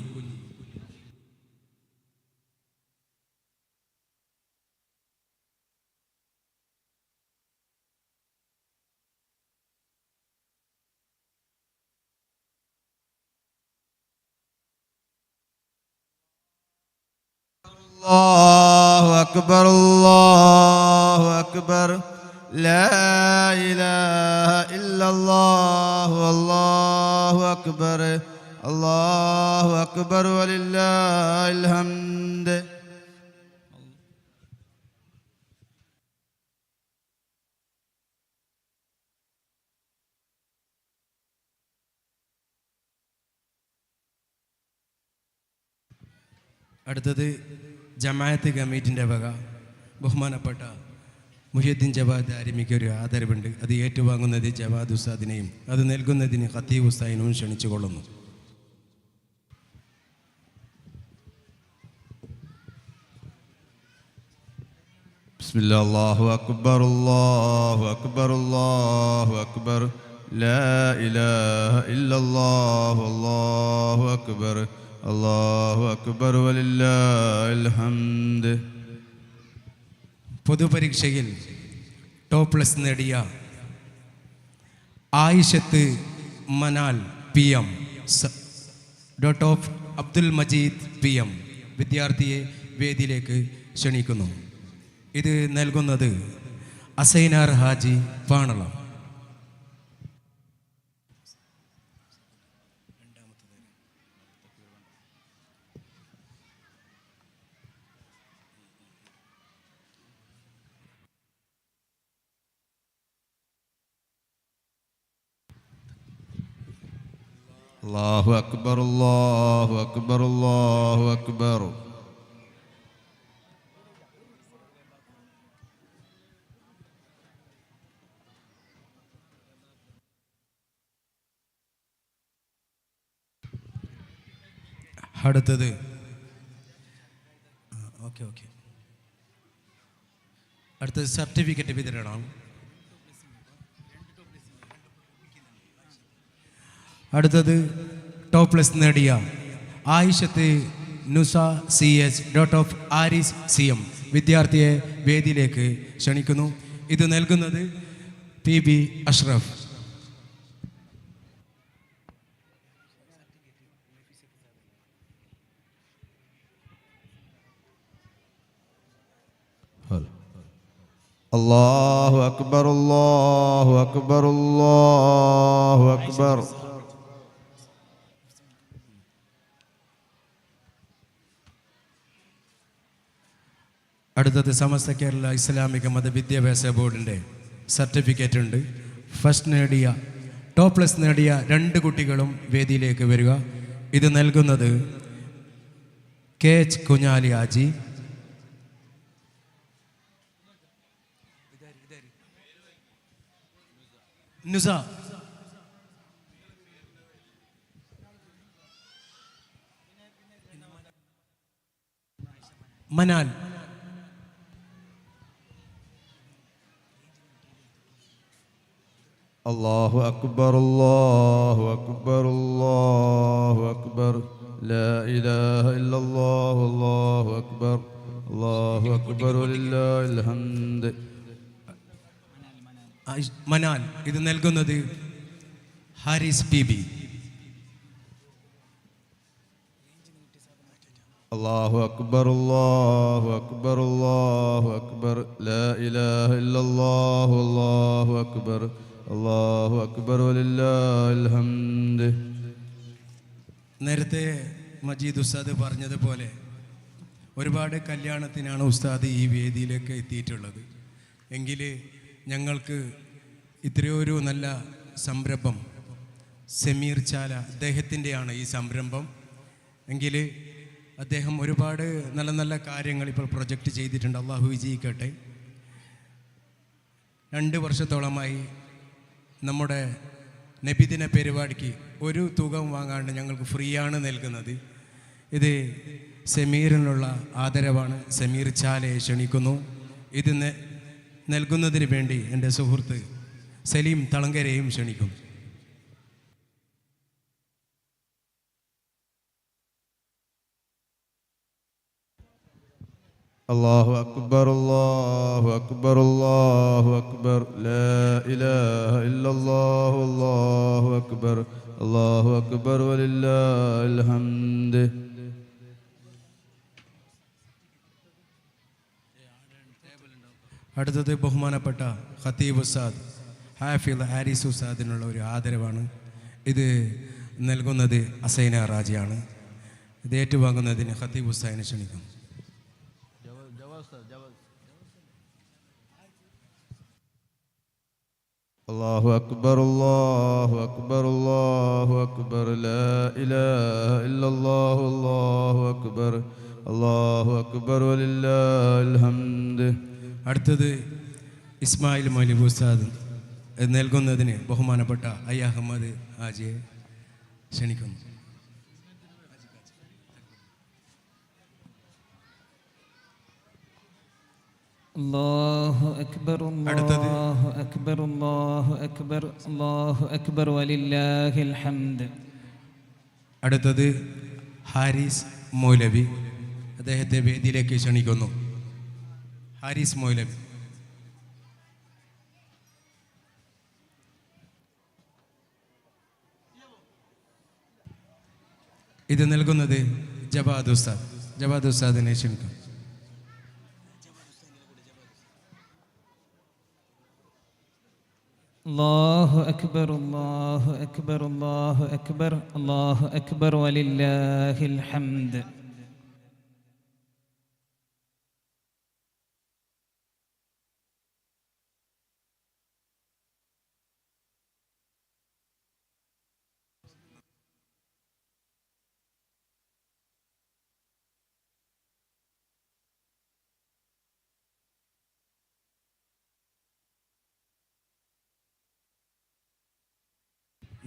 الله أكبر الله أكبر لا إله إلا الله والله أكبر الله أكبر ولله الحمد. അടുത്തത് ജമാഅത്ത് കമ്മിറ്റിൻ്റെ വക ബഹുമാനപ്പെട്ട മുഹിയുദ്ദീൻ ജവാദ് ആരിമിക്ക് ഒരു ആദരവുണ്ട്. അത് ഏറ്റുവാങ്ങുന്നത് ജവാദ് ഉസ്താദിനെയും അത് നൽകുന്നതിന് ഖത്തീബ് ഉസ്താദിനെയും ക്ഷണിച്ചു കൊള്ളുന്നു. ബിസ്മില്ലാ. അല്ലാഹു അക്ബർ അല്ലാഹു അക്ബർ അല്ലാഹു അക്ബർ ലാ ഇലാഹ ഇല്ലല്ലാഹു അല്ലാഹു അക്ബർ അല്ലാഹു അക്ബർ വലില്ലാഹിൽ ഹംദ്. പൊതുപരീക്ഷയിൽ ടോപ്പ്ലെസ് നേടിയ Ayishath Manal PM daughter of Abdul Majeed PM വിദ്യാർത്ഥിയെ വേദിയിലേക്ക് ക്ഷണിക്കുന്നു. ഇത് നൽകുന്നത് അസൈനാർ ഹാജി പാണളം. അല്ലാഹു അക്ബർ അല്ലാഹു അക്ബർ അല്ലാഹു അക്ബർ. അടുത്തത് അടുത്തത് സർട്ടിഫിക്കറ്റ് വിതരണം. അടുത്തത് ടോപ്പ്ലെസ് നേടിയ Ayishath നുസ CS dot of Aris CM വിദ്യാർത്ഥിയെ വേദിയിലേക്ക് ക്ഷണിക്കുന്നു. ഇത് നൽകുന്നത് PB അഷ്റഫ്. അല്ലാഹു അക്ബർ അല്ലാഹു അക്ബർ അല്ലാഹു അക്ബർ. അടുത്തത് സമസ്ത കേരള ഇസ്ലാമിക മതവിദ്യാഭ്യാസ ബോർഡിൻ്റെ സർട്ടിഫിക്കറ്റ് ഉണ്ട്. ഫസ്റ്റ് നേടിയ ടോപ്പ്ലെസ് നേടിയ 2 കുട്ടികളും വേദിയിലേക്ക് വരിക. ഇത് നൽകുന്നത് KH കുഞ്ഞാലി ഹാജി. നുസ മനാൽ. الله أكبر الله أكبر الله أكبر لا إله إلا الله الله أكبر الله أكبر ولله الحمد. മനാൽ ഇത് നൽകുന്നത് ഹാരിസ് ബീബി. الله أكبر الله أكبر الله أكبر لا إله إلا الله الله أكبر الله أكبر ولله الحمد. നേരത്തെ മജീദ് ഉസ്താദ് പറഞ്ഞതുപോലെ ഒരുപാട് കല്യാണത്തിനാണ് ഉസ്താദ് ഈ വേദിയിലേക്ക് എത്തിയിട്ടുള്ളത്. എങ്കിൽ ഞങ്ങൾക്ക് ഇത്രയൊരു നല്ല സംരംഭം സമീർ ചാല അദ്ദേഹത്തിൻ്റെയാണ് ഈ സംരംഭം. എങ്കിൽ അദ്ദേഹം ഒരുപാട് നല്ല നല്ല കാര്യങ്ങൾ ഇപ്പോൾ പ്രൊജക്റ്റ് ചെയ്തിട്ടുണ്ട്. അള്ളാഹു വിജയിക്കട്ടെ. 2 വർഷത്തോളമായി നമ്മുടെ നബിദിന പരിപാടിക്ക് ഒരു തുക വാങ്ങാണ്ട് ഞങ്ങൾക്ക് ഫ്രീ ആണ് നൽകുന്നത്. ഇത് സമീറിനുള്ള ആദരവാണ്. സമീർ ചാലയെ ക്ഷണിക്കുന്നു. ഇത് നൽകുന്നതിന് വേണ്ടി എൻ്റെ സുഹൃത്ത് സലീം തളങ്കരയും ക്ഷണിക്കുന്നു. الله أكبر الله أكبر الله أكبر لا إله إلا الله الله أكبر الله أكبر ولله الحمد. അടുത്തത് ബഹുമാനപ്പെട്ട ഖത്തീബ് ഉസ്താദ് ഹാഫിദ് ഹാരിസ് ഉസ്താദിനുള്ള ഒരു ആദരവാണ്. ഇത് നൽകുന്നത് അസൈന റാജിയാണ്. ഇത് ഏറ്റുവാങ്ങുന്നതിന് ഖത്തീബ് ഉസ്താദിനെ ക്ഷണിക്കുന്നു. الله أكبر الله أكبر الله أكبر لا إله إلا الله الله أكبر الله أكبر ولله الحمد. അടുത്തത് ഇസ്മായിൽ മൗലവി ഉസ്താദ് നൽകുന്നതിന് ബഹുമാനപ്പെട്ട ഐ അഹമ്മദ് ഹാജിയെ ക്ഷണിക്കുന്നു. الله أكبر الله أكبر الله أكبر الله أكبر ولله الحمد. അടുത്തത് ഹാരിസ് മൗലവി. അദ്ദേഹത്തെ വേദിയിലേക്ക് ക്ഷണിക്കുന്നു. ഹാരിസ് മൗലവി. ഇത് നൽകുന്നത് ജവാദ് ഉസ്താദ്. ജവാദ് ഉസ്താദിനെ ക്ഷണിക്കുന്നു. الله أكبر الله أكبر الله أكبر الله أكبر ولله الحمد.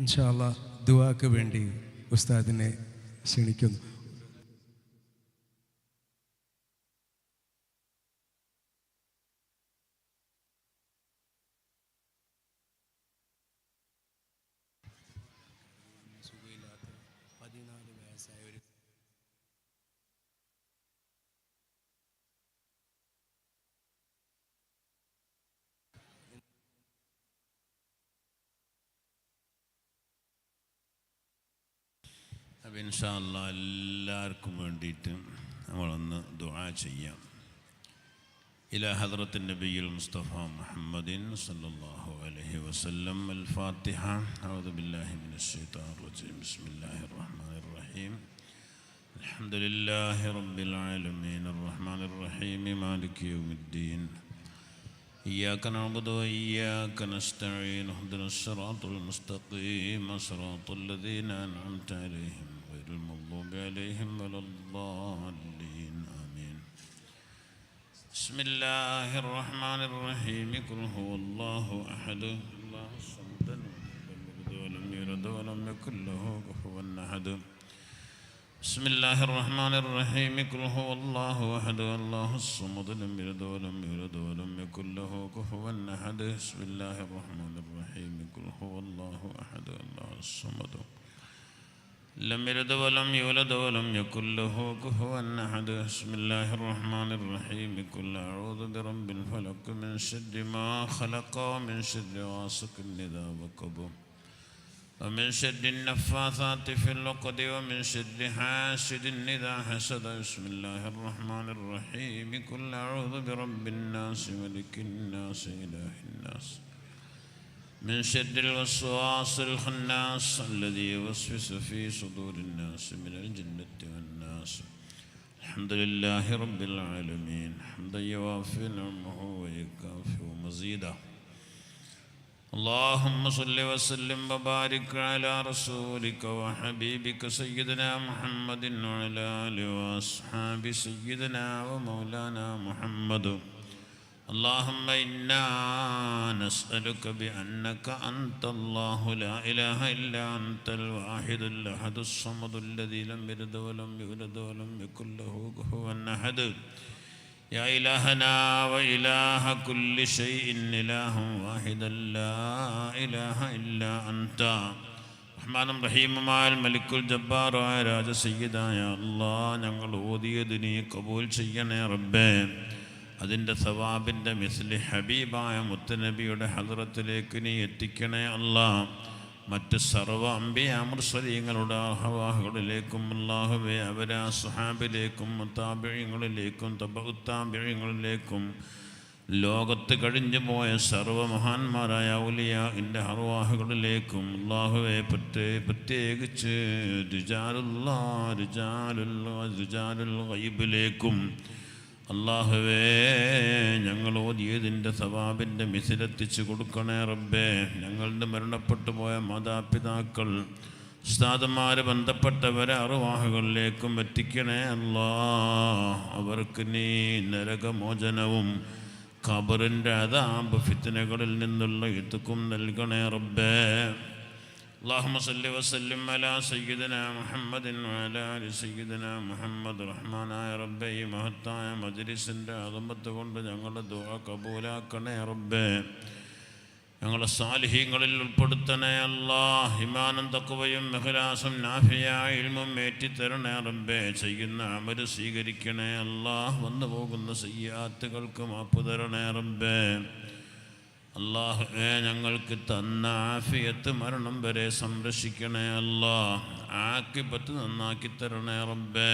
ഇൻഷാ അല്ലാഹ് ദുആക്ക് വേണ്ടി ഉസ്താദിനെ ക്ഷണിക്കുന്നു. അപ്പം ഇൻഷാ അല്ലാഹ് എല്ലാവർക്കും വേണ്ടിയിട്ട് നമ്മളൊന്ന് ദുആ ചെയ്യാം. ഇലാ ഹദ്റത്തിൻ നബിയിൽ മുസ്തഫ മുഹമ്മദിൻ സല്ലല്ലാഹു അലൈഹി വസല്ലം. അൽ ഫാത്തിഹ. അഊദു ബില്ലാഹി മിനശ് ശൈത്വാനിർ റജീം. ബിസ്മില്ലാഹിർ റഹ്മാനിർ റഹീം. അൽഹംദുലില്ലാഹി റബ്ബിൽ ആലമീൻ അർറഹ്മാനിർ റഹീം മാലികി യൗമിദ്ദീൻ. إياك نعبد وإياك نستعين اهدنا الصراط المستقيم صراط الذين أنعمت عليهم غير المغضوب عليهم ولا الضالين آمين. بسم الله الرحمن الرحيم. قل هو الله أحد الله الصمد لم يلد ولم يولد ولم يكن له كفوا أحد. بسم الله الرحمن الرحيم قل هو الله أحد الله الصمد لم يلد ولم يولد ولم يكن له كفوا أحد بسم الله الرحمن الرحيم قل هو الله أحد الله الصمد لم يلد ولم يولد ولم يكن له كفوا أحد بسم الله الرحمن الرحيم قل أعوذ برب الفلق من شر ما خلق ومن شر غاسق إذا وقب ومن شر النفاثات في العقد ومن شر حاسد إذا حسد بسم الله الرحمن الرحيم قل أعوذ برب الناس ملك الناس إله الناس من شر الوسواس الخناس الذي يوسوس في صدور الناس من الجنة والناس الحمد لله رب العالمين حمدا يوافي نعمه ويكافئ مزيدا اللهم صل وسلم وبارك على رسولك وحبيبك سيدنا محمد وعلى آله وأصحاب سيدنا ومولانا محمد اللهم إنا نسألك بأنك أنت الله لا إله إلا أنت الواحد الأحد الصمد الذي لم يلد ولم يولد ولم يكن له كفوا أحد يا إلهنا وإله كل شيء إله واحدا لا إله إلا أنت رحمن رحيم مع الملك الجبار راج سيدا يا الله ഞങ്ങൾ ഓതിയത് നീ കബൂൽ ചെയ്യണേ റബ്ബേ അതിൻ്റെ സവാബിൻ്റെ മിസ്ലി ഹബീബായ മുത്തനബിയുടെ ഹദ്റത്തിലേക്ക് നീ എത്തിക്കണേ അല്ലാഹ് മറ്റ് സർവ്വ അംബിയ മുർസലീങ്ങളുടെ അഹ്വാഹുകളിലേക്കും അല്ലാഹുവേ അവരെ സ്വഹാബിലേക്കും താബിഈങ്ങളിലേക്കും തബഉത്താബിഈങ്ങളിലേക്കും ലോകത്ത് കഴിഞ്ഞു പോയ സർവ്വ മഹാന്മാരായ ഔലിയാഇൻ്റെ അർവാഹുകളിലേക്കും അല്ലാഹുവേ പ്രത്യേകിച്ച് റിജാലുൽ ഗൈബിലേക്കും അല്ലാഹുവേ ഞങ്ങൾ ഓതിയതിൻ്റെ സവാബിൻ്റെ മിസിലെത്തിച്ച് കൊടുക്കണേ റബ്ബേ ഞങ്ങളുടെ മരണപ്പെട്ടു പോയ മാതാപിതാക്കൾ ഉസ്താദുമാർ ബന്ധപ്പെട്ടവരെ അർവാഹുകളിലേക്കും എത്തിക്കണേ അല്ലാഹ് അവർക്ക് നീ നരകമോചനവും ഖബറിൻ്റെ അദാബ് ഫിത്നകളിൽ നിന്നുള്ള ഇതുക്കും നൽകണേ റബ്ബേ اللهم صل وسلم على سيدنا محمد وعلى آل سيدنا محمد റഹ്മാനായ റബ്ബേ ഈ മഹത്തായ മജ്ലിസിൻ്റെ അദമത്ത് കൊണ്ട് ഞങ്ങളുടെ ദുആ കബൂലാക്കണേ റബ്ബേ ഞങ്ങളെ സാലിഹീങ്ങളിൽ ഉൾപ്പെടുത്തണേ അല്ലാഹ് ഈമാനും തഖ്വയും ഇഖ്ലാസും നാഫിയായ ഇൽമും ഏറ്റിത്തരണേ റബ്ബേ ചെയ്യുന്ന അമൽ സ്വീകരിക്കണേ അല്ലാഹ് വന്നു പോകുന്ന സയ്യാത്തുകൾക്ക് മാപ്പ് തരണേ റബ്ബേ അല്ലാഹുവേ ഞങ്ങൾക്ക് തന്ന ആഫിയത്ത് മരണം വരെ സംരക്ഷിക്കണേ അല്ലാഹ് ആഖിബത്ത് നന്നാക്കി തരണേ റബ്ബേ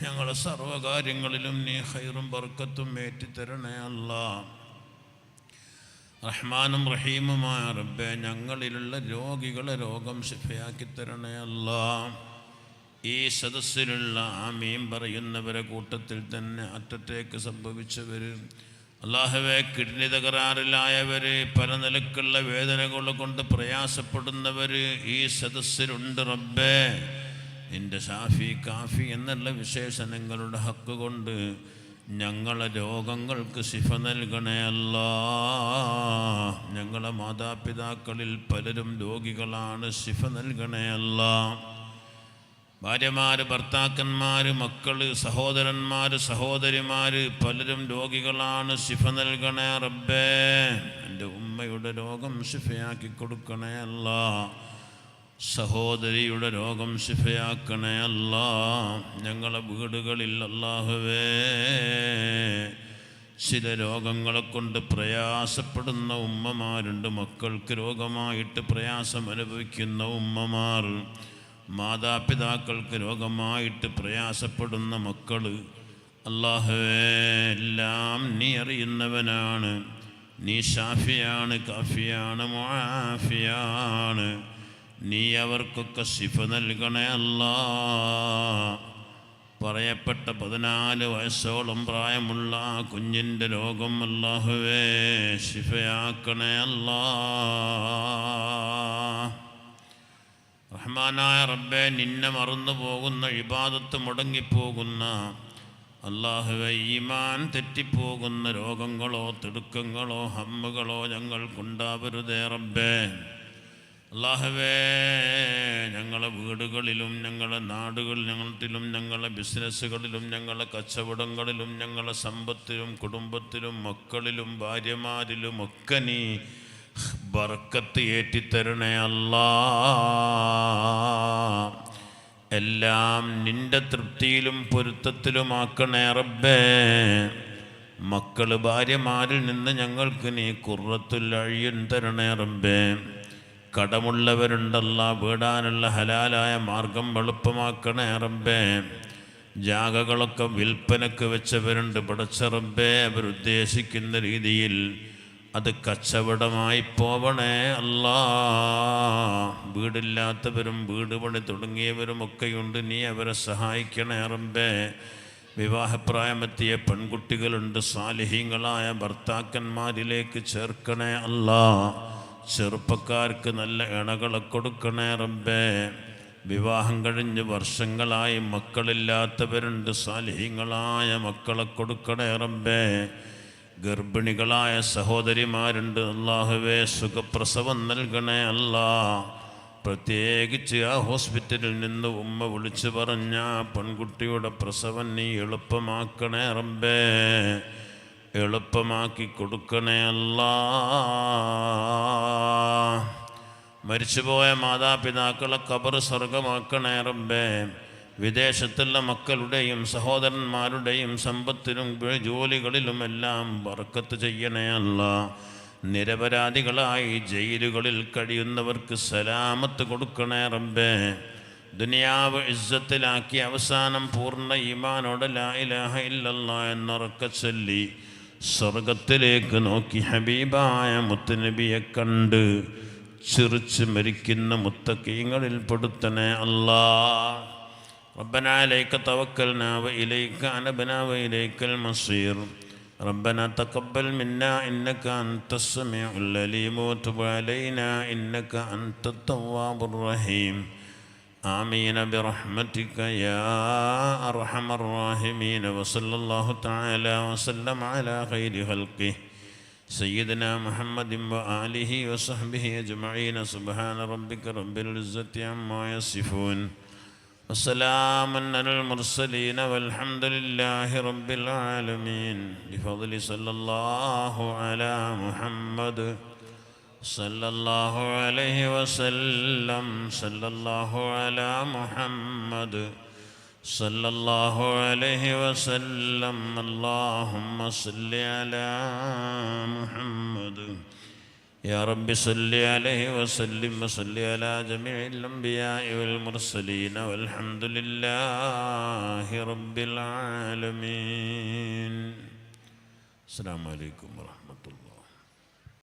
ഞങ്ങളെ സർവ്വകാര്യങ്ങളിലും നീ ഖൈറും ബർക്കത്തും ഏറ്റിത്തരണേ അല്ലാഹ് റഹ്മാനും റഹീമുമായ റബ്ബേ ഞങ്ങളിലുള്ള രോഗികളെ രോഗം ശിഫയാക്കി തരണേ അല്ലാഹ് ഈ സദസ്സിലുള്ള ആമീൻ പറയുന്നവരെ കൂട്ടത്തിൽ തന്നെ അറ്റത്തേക്ക് സംഭവിച്ചവർ അല്ലാഹുവേ കിഡ്നി തകരാറിലായവർ പല നിലക്കുള്ള വേദനകൾ കൊണ്ട് പ്രയാസപ്പെടുന്നവർ ഈ സദസ്സിലുണ്ട് റബ്ബേ നിൻ്റെ ഷാഫി കാഫി എന്നുള്ള വിശേഷണങ്ങളുടെ ഹക്ക് കൊണ്ട് ഞങ്ങളെ രോഗങ്ങൾക്ക് ശിഫ നൽകണേ അല്ലാഹ് ഞങ്ങളെ മാതാപിതാക്കളിൽ പലരും രോഗികളാണ് ശിഫ നൽകണേ അല്ലാഹ് ഭാര്യമാർ ഭർത്താക്കന്മാർ മക്കൾ സഹോദരന്മാർ സഹോദരിമാർ പലരും രോഗികളാണ് ശിഫ നൽകണേ റബ്ബേ എൻ്റെ ഉമ്മയുടെ രോഗം ശിഫയാക്കി കൊടുക്കണേ അല്ലാഹ് സഹോദരിയുടെ രോഗം ശിഫയാക്കണേ അല്ലാഹ് ഞങ്ങളെ വീടുകളിൽ അല്ലാഹുവേ ചില രോഗങ്ങളെ കൊണ്ട് പ്രയാസപ്പെടുന്ന ഉമ്മമാരുണ്ട് മക്കൾക്ക് രോഗമായിട്ട് പ്രയാസം അനുഭവിക്കുന്ന ഉമ്മമാർ മാതാപിതാക്കൾക്ക് രോഗമായിട്ട് പ്രയാസപ്പെടുന്ന മക്കൾ അല്ലാഹുവേ എല്ലാം നീ അറിയുന്നവനാണ് നീ ഷാഫിയാണ് കാഫിയാണ് മുആഫിയാണ് നീ അവർക്കൊക്കെ ശിഫ നൽകണേ അല്ലാഹ് പറയപ്പെട്ട 14 വയസ്സോളം പ്രായമുള്ള ആ കുഞ്ഞിൻ്റെ രോഗം അല്ലാഹുവേ ശിഫയാക്കണേ അല്ലാഹ് റഹ്മാനായ റബ്ബേ നിന്നെ മറന്നു പോകുന്ന ഇബാദത്ത് മുടങ്ങിപ്പോകുന്ന അല്ലാഹുവേ ഈമാൻ തെറ്റിപ്പോകുന്ന രോഗങ്ങളോ തിടുക്കങ്ങളോ ഹമ്മുകളോ ഞങ്ങൾക്കുണ്ടാവരുതേ റബ്ബേ അല്ലാഹുവേ ഞങ്ങളെ വീടുകളിലും ഞങ്ങളെ നാടുകളിലും ഞങ്ങളെ ബിസിനസ്സുകളിലും ഞങ്ങളെ കച്ചവടങ്ങളിലും ഞങ്ങളെ സമ്പത്തിലും കുടുംബത്തിലും മക്കളിലും ഭാര്യമാരിലും ഒക്കെ നീ ബർക്കത്ത് ഏറ്റിത്തരണേ അല്ലാ. എല്ലാം നിന്റെ തൃപ്തിയിലും പൊരുത്തത്തിലുമാക്കണേ റബ്ബേ. മക്കള് ഭാര്യമാരിൽ നിന്ന് ഞങ്ങൾക്ക് നീ ഖുർറത്തുൽ അഴ്യുൻ തരണേ റബ്ബേ. കടമുള്ളവരുണ്ടല്ല, വീടാനുള്ള ഹലാലായ മാർഗം എളുപ്പമാക്കണേ റബ്ബേ. ജാഗകളൊക്കെ വിൽപ്പനക്ക് വെച്ചവരുണ്ട് പടച്ച റബ്ബേ, അവരുദ്ദേശിക്കുന്ന രീതിയിൽ അത് കച്ചവടമായി പോവണേ അല്ലാ. വീടില്ലാത്തവരും വീട് പണി തുടങ്ങിയവരുമൊക്കെയുണ്ട്, നീ അവരെ സഹായിക്കണേ റബ്ബേ. വിവാഹപ്രായമെത്തിയ പെൺകുട്ടികളുണ്ട്, സാലിഹീങ്ങളായ ഭർത്താക്കന്മാരിലേക്ക് ചേർക്കണേ അല്ലാ. ചെറുപ്പക്കാർക്ക് നല്ല ഇണകളെ കൊടുക്കണേ റബ്ബേ. വിവാഹം കഴിഞ്ഞ് വർഷങ്ങളായി മക്കളില്ലാത്തവരുണ്ട്, സാലിഹീങ്ങളായ മക്കളെ കൊടുക്കണേ റബ്ബേ. ഗർഭിണികളായ സഹോദരിമാരുണ്ട്, അല്ലാഹുവേ സുഖപ്രസവം നൽകണേ അല്ലാ. പ്രത്യേകിച്ച് ആ ഹോസ്പിറ്റലിൽ നിന്ന് ഉമ്മ വിളിച്ചു പറഞ്ഞ പെൺകുട്ടിയുടെ പ്രസവം നീ എളുപ്പമാക്കണേ റബ്ബേ. എളുപ്പമാക്കി കൊടുക്കണേ അല്ലാ. മരിച്ചുപോയ മാതാപിതാക്കളെ ഖബർ സ്വർഗമാക്കണേ റബ്ബേ. വിദേശത്തുള്ള മക്കളുടെയും സഹോദരന്മാരുടെയും സമ്പത്തിലും ജോലികളിലുമെല്ലാം ബർക്കത്ത് ചെയ്യണേ അല്ലാ. നിരപരാധികളായി ജയിലുകളിൽ കഴിയുന്നവർക്ക് സലാമത്ത് കൊടുക്കണേ റബ്ബേ. ദുനിയാവ് ഇസ്സത്തിലാക്കി അവസാനം പൂർണ്ണ ഈമാനോടെ ലാ ഇലാഹ ഇല്ലല്ലാഹ് എന്നൊറക്കെ ചൊല്ലി സ്വർഗത്തിലേക്ക് നോക്കി ഹബീബായ മുത്തുനബിയെ കണ്ട് ചിറിച്ച് മരിക്കുന്ന മുത്തഖീങ്ങളിൽ പെടുത്തണേ അല്ലാ. ربنا عليك توكلنا وإليك أنبنا وإليك المصير. ربنا تقبل منا إنك أنت السميع العليم وتب علينا إنك أنت التواب الرحيم. آمين برحمتك يا أرحم الراحمين. وصلى الله تعالى وسلم على خير خلقه سيدنا محمد وآله وصحبه أجمعين. سبحان ربك رب العزة عما يصفون وسلام على المرسلين والحمد لله رب العالمين. بفضل صلى الله على محمد صلى الله عليه وسلم. صلى الله على محمد صلى الله عليه وسلم. اللهم صل على محمد يا رب صل عليه وسلم. وصل على جميع الأنبياء والمرسلين والحمد لله رب العالمين. السلام عليكم ورحمة الله.